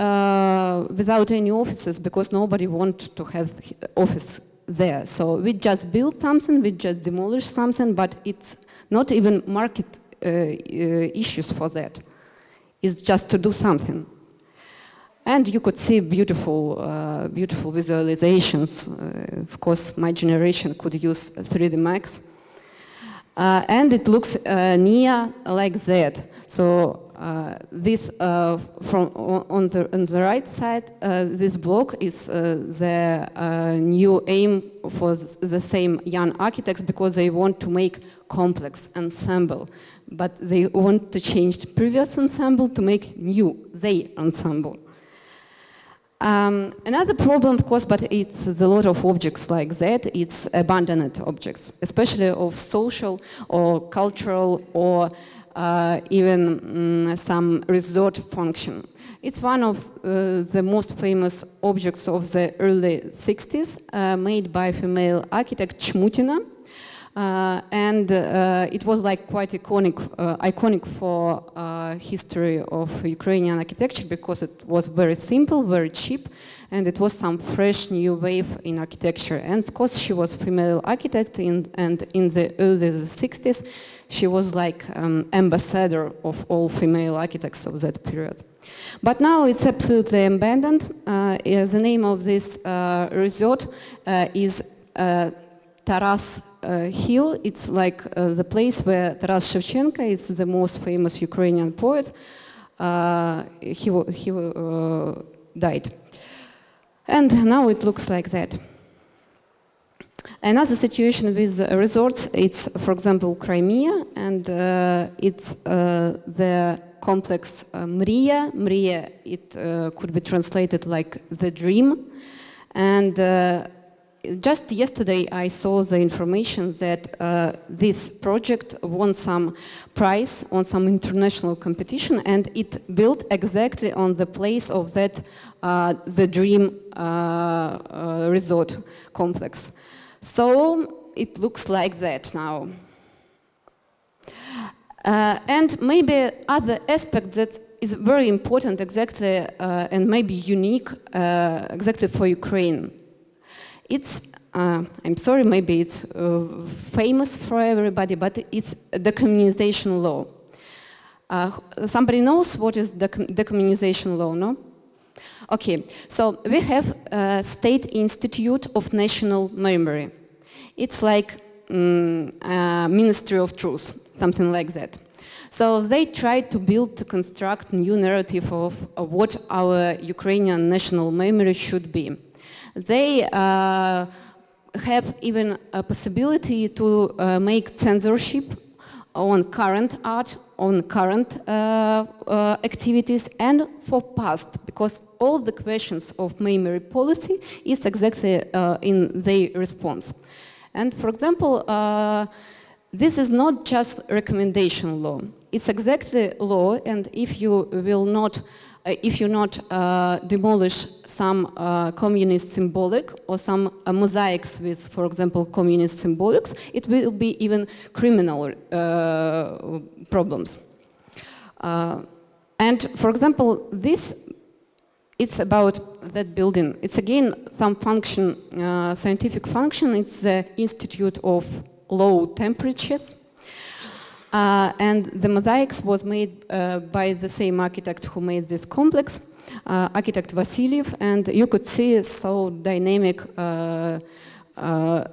without any offices, because nobody wants to have office there. So we just built something, we just demolished something, but it's not even market issues for that. It's just to do something. And you could see beautiful, beautiful visualizations. Of course, my generation could use 3D Max. And it looks near like that. So this on the right side, this block is the new aim for the same young architects, because they want to make complex ensemble, but they want to change the previous ensemble to make new they ensemble. Another problem, of course, but it's a lot of objects like that, it's abandoned objects, especially of social or cultural or even some resort function. It's one of the most famous objects of the early 60s, made by female architect Chmutina. And it was like quite iconic for history of Ukrainian architecture, because it was very simple, very cheap, and it was some fresh new wave in architecture. And of course she was female architect, and in the early 60s she was like ambassador of all female architects of that period. But now it's absolutely abandoned. The name of this resort is Taras Hill. It's like the place where Taras Shevchenko is the most famous Ukrainian poet. He died. And now it looks like that. Another situation with resorts, it's, for example, Crimea, and it's the complex Mriya. Mriya, it could be translated like the dream. And just yesterday I saw the information that this project won some prize on some international competition, and it built exactly on the place of that the dream resort complex. So it looks like that now. And maybe other aspect that is very important exactly and maybe unique exactly for Ukraine. It's, I'm sorry, maybe it's famous for everybody, but it's the decommunization law. Somebody knows what is the decommunization law, no? Okay, so we have State Institute of National Memory. It's like Ministry of Truth, something like that. So they tried to construct new narrative of what our Ukrainian national memory should be. They have even a possibility to make censorship on current art, on current activities, and for past, because all the questions of memory policy is exactly in their response. And for example, this is not just recommendation law. It's exactly law, and if you will not, if you not demolish some communist symbolic or some mosaics with, for example, communist symbolics, it will be even criminal problems. And for example, this, it's about that building. It's again some function, scientific function. It's the Institute of Low Temperatures. And the mosaics was made by the same architect who made this complex, architect Vasilyev, and you could see so dynamic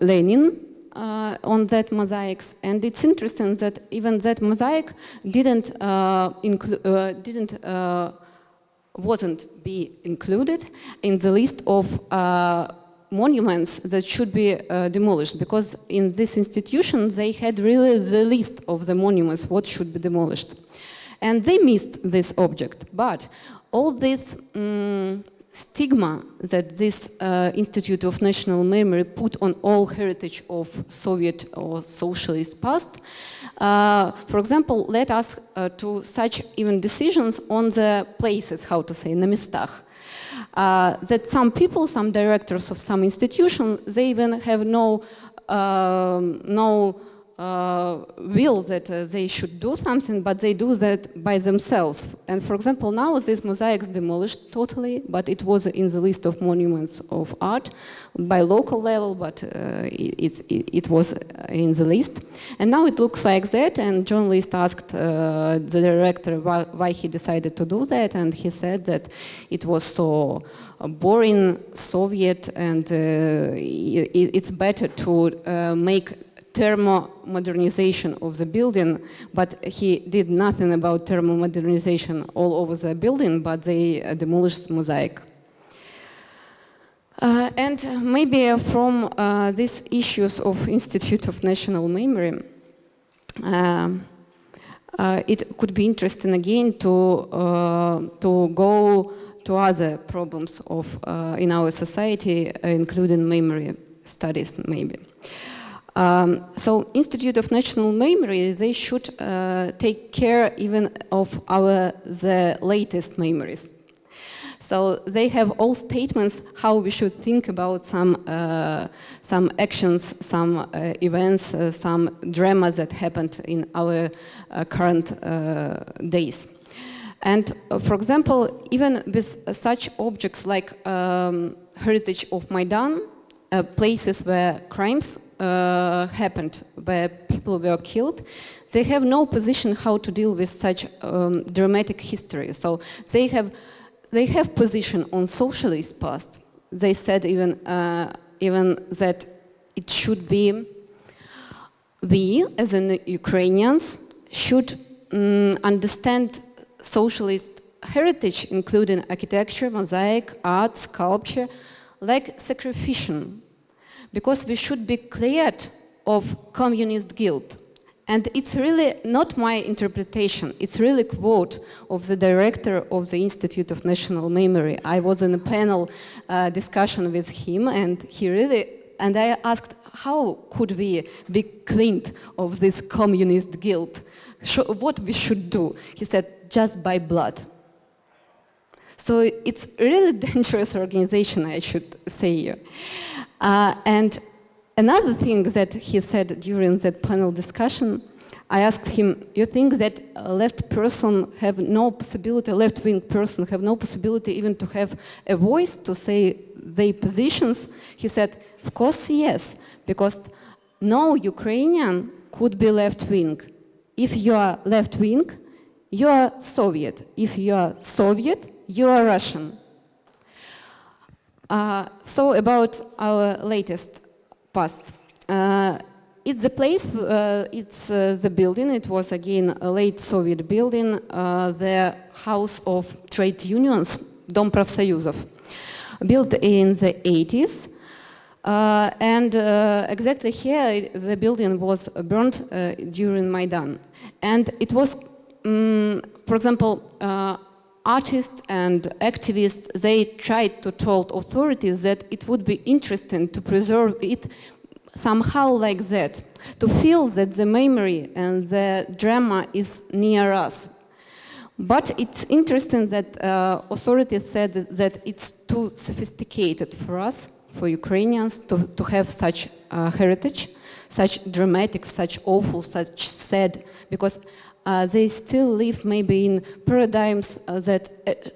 Lenin on that mosaics. And it's interesting that even that mosaic didn't wasn't be included in the list of monuments that should be demolished, because in this institution they had really the list of the monuments what should be demolished, and they missed this object. But all this stigma that this Institute of National Memory put on all heritage of Soviet or socialist past, for example, led us to such even decisions on the places, how to say, на местах. That some people, some directors of some institution, they even have no will that they should do something, but they do that by themselves. And for example, now this mosaic is demolished totally, but it was in the list of monuments of art by local level, but it was in the list. And now it looks like that, and journalist asked the director why he decided to do that, and he said that it was so boring, Soviet, and it's better to make thermo-modernization of the building, but he did nothing about thermo-modernization all over the building, but they demolished mosaic. And maybe from these issues of Institute of National Memory, it could be interesting again to go to other problems of in our society, including memory studies, maybe. So Institute of National Memory, they should take care even of the latest memories. So they have all statements how we should think about some actions, some events, some dramas that happened in our current days. And for example, even with such objects like heritage of Maidan, places where crimes happened, where people were killed, they have no position how to deal with such dramatic history. So they have position on socialist past. They said even that it should be we as in Ukrainians should understand socialist heritage, including architecture, mosaic, art, sculpture, like sacrificial. Because we should be cleared of communist guilt. And it's really not my interpretation, it's really a quote of the director of the Institute of National Memory. I was in a panel discussion with him, and I asked, how could we be cleaned of this communist guilt? What we should do? He said, just by blood. So it's a really dangerous organization, I should say. And another thing that he said during that panel discussion, I asked him, you think that left-wing person have no possibility even to have a voice to say their positions? He said, of course, yes, because no Ukrainian could be left-wing. If you are left-wing, you are Soviet. If you are Soviet, you are Russian. So about our latest past. It's the place, it's the building, it was again a late Soviet building, the House of Trade Unions, Dom Профсоюзов, built in the 80s. And exactly here, the building was burnt during Maidan. And it was, for example, artists and activists, they tried to tell authorities that it would be interesting to preserve it somehow like that, to feel that the memory and the drama is near us. But it's interesting that authorities said that it's too sophisticated for us, for Ukrainians, to have such heritage, such dramatic, such awful, such sad, because they still live maybe in paradigms that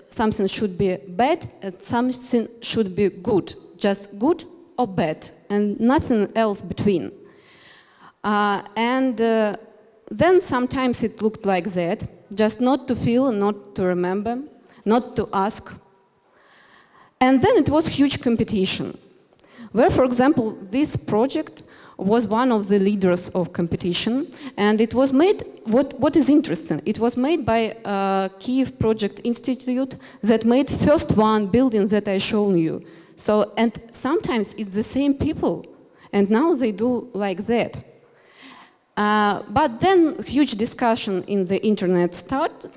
something should be bad and something should be good, just good or bad, and nothing else between. Then sometimes it looked like that, just not to feel, not to remember, not to ask. And then it was huge competition, where, for example, this project was one of the leaders of competition, and it was made, what is interesting, it was made by Kiev Project Institute that made first one building that I shown you. So, and sometimes it's the same people, and now they do like that. But then huge discussion in the internet started,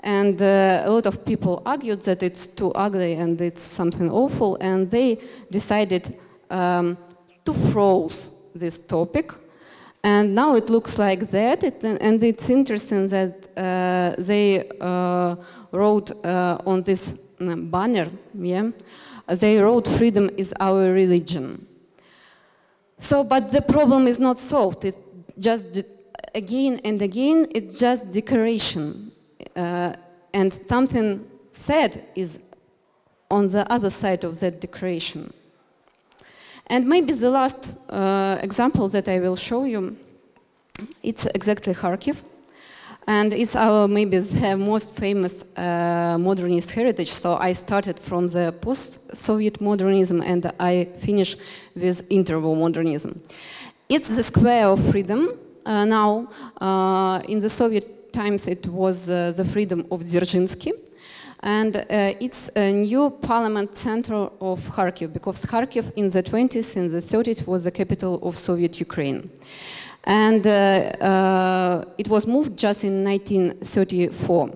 and a lot of people argued that it's too ugly and it's something awful, and they decided to froze this topic. And now it looks like that, and it's interesting that they wrote on this banner, yeah, they wrote "Freedom is our religion." So, but the problem is not solved. It's just, again and again, it's just decoration. And something sad is on the other side of that decoration. And maybe the last example that I will show you, it's exactly Kharkiv. And it's our, maybe the most famous modernist heritage. So I started from the post-Soviet modernism and I finish with interwar modernism. It's the Square of Freedom. Now, in the Soviet times, it was the freedom of Dzerzhinsky. And it's a new parliament center of Kharkiv, because Kharkiv in the 20s and the 30s was the capital of Soviet Ukraine. And it was moved just in 1934.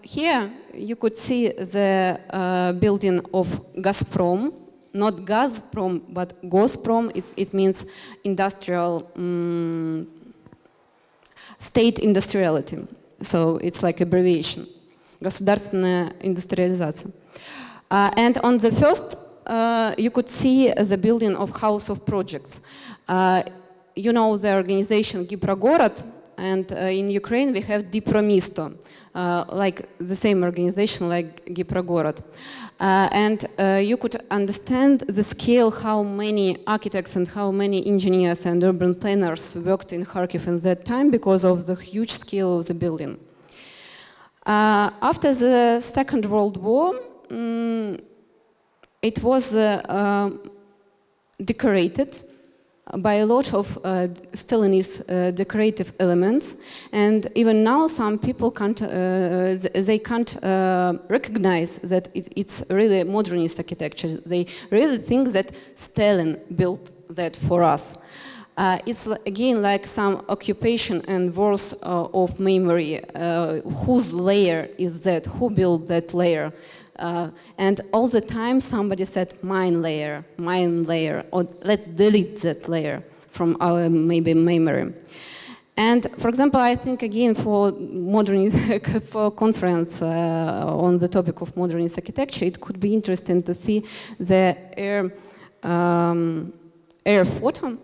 Here you could see the building of Gazprom, not Gazprom, but Gosprom. It means industrial, state industriality. So it's like abbreviation. Государственная индустриализация. And on the first, you could see the building of House of Projects. You know the organization Giprogorod, and in Ukraine we have Dipromisto, like the same organization like Giprogorod. And you could understand the scale, how many architects and how many engineers and urban planners worked in Kharkiv in that time because of the huge scale of the building. After the Second World War, it was decorated by a lot of Stalinist decorative elements, and even now some people can't, they can't recognize that it's really modernist architecture. They really think that Stalin built that for us. It's again like some occupation and wars of memory. Whose layer is that? Who built that layer? And all the time somebody said mine layer, or let's delete that layer from our maybe memory. And for example, I think again for modernist, for a conference on the topic of modernist architecture, it could be interesting to see the air photo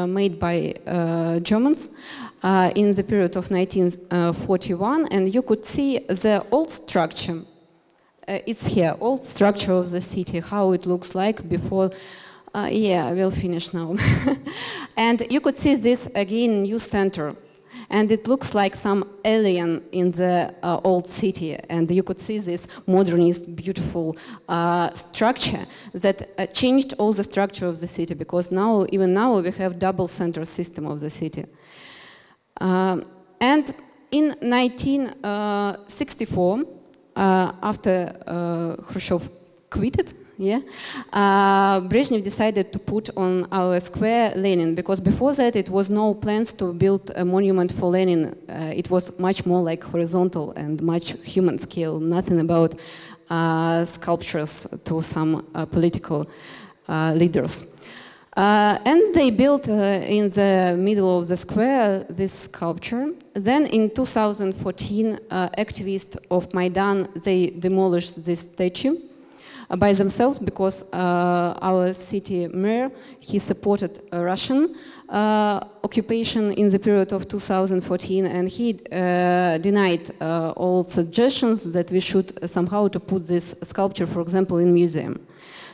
made by Germans in the period of 1941, and you could see the old structure. It's here, old structure of the city, how it looks like before. Yeah, I will finish now. And you could see this again, new center. And it looks like some alien in the old city. And you could see this modernist, beautiful structure that changed all the structure of the city, because now, even now, we have double center system of the city. And in 1964, after Khrushchev quitted, yeah, Brezhnev decided to put on our square Lenin, because before that it was no plans to build a monument for Lenin. It was much more like horizontal and much human scale, nothing about sculptures to some political leaders. And they built in the middle of the square this sculpture. Then in 2014, activists of Maidan, they demolished this statue by themselves, because our city mayor, he supported a Russian occupation in the period of 2014, and he denied all suggestions that we should somehow to put this sculpture, for example, in museum.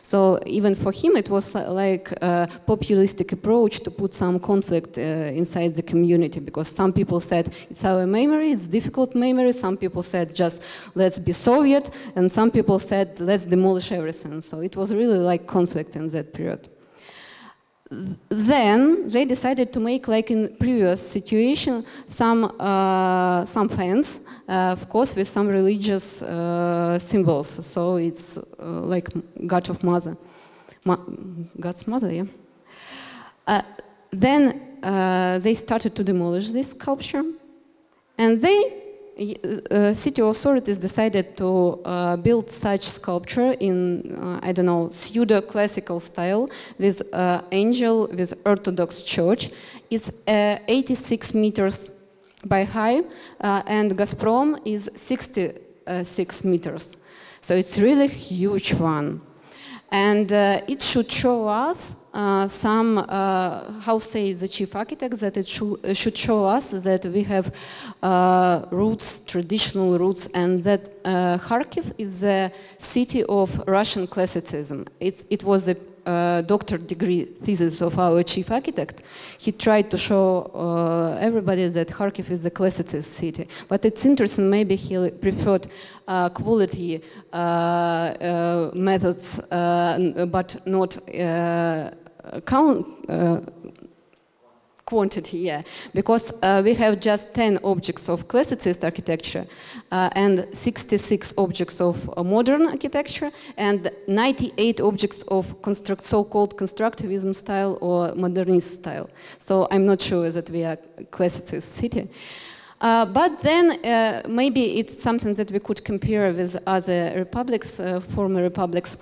So even for him, it was like a populistic approach to put some conflict inside the community, because some people said it's our memory, it's difficult memory. Some people said just let's be Soviet, and some people said let's demolish everything. So it was really like conflict in that period. then they decided to make, like in previous situation, some fans, of course, with some religious symbols. So it's like God of Mother, God's Mother, yeah. Then they started to demolish this sculpture, and city authorities decided to build such sculpture in, I don't know, pseudo-classical style with angel, with Orthodox church. It's 86 meters by high, and Gazprom is 66 meters. So it's really huge one. And it should show us some, how say the chief architect, that it should show us that we have roots, traditional roots, and that Kharkiv is the city of Russian classicism. It was the doctorate degree thesis of our chief architect. He tried to show everybody that Kharkiv is the classicist city. But it's interesting, maybe he preferred quality methods, but not quantity, yeah, because we have just 10 objects of classicist architecture and 66 objects of modern architecture and 98 objects of so-called constructivism style or modernist style. So I'm not sure that we are a classicist city. But then maybe it's something that we could compare with other republics, former republics.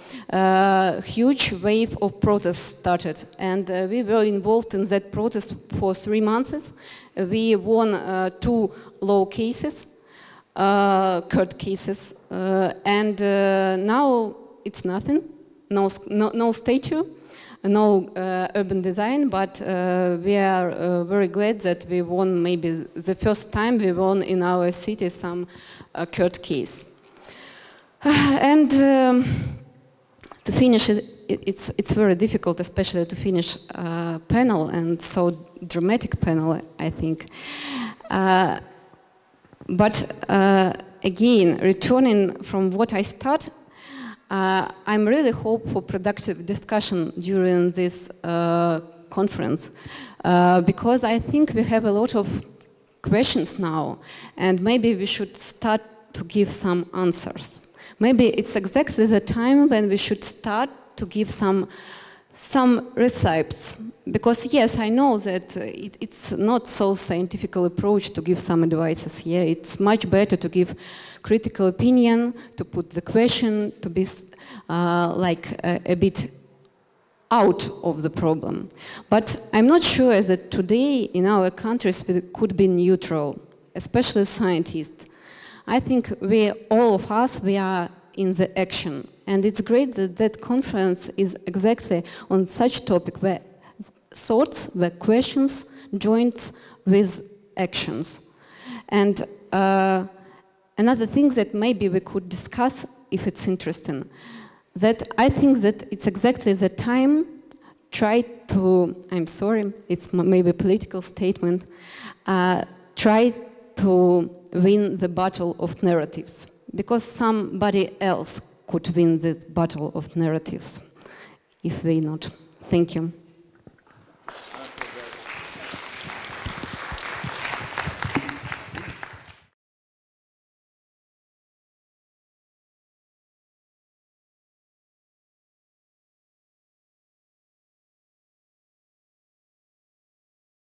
Huge wave of protests started, and we were involved in that protest for 3 months. We won 2 law cases, court cases, and now it's nothing, no statue, no urban design, but we are very glad that we won, maybe the first time we won in our city some court case. And to finish, it's very difficult, especially to finish a panel, and so dramatic panel, I think. But again, returning from what I started, I'm really hope for productive discussion during this conference because I think we have a lot of questions now, and maybe we should start to give some answers. Maybe it's exactly the time when we should start to give some recipes, because yes, I know that it's not so scientific approach to give some advices here. It's much better to give critical opinion, to put the question, to be like a bit out of the problem. But I'm not sure that today in our countries we could be neutral, especially scientists. I think all of us, we are in the action. And it's great that that conference is exactly on such topic where thoughts, where questions joins with actions. And another thing that maybe we could discuss, if it's interesting, that I think that it's exactly the time try to, I'm sorry, it's maybe a political statement, try to win the battle of narratives, because somebody else could win this battle of narratives if we not. Thank you.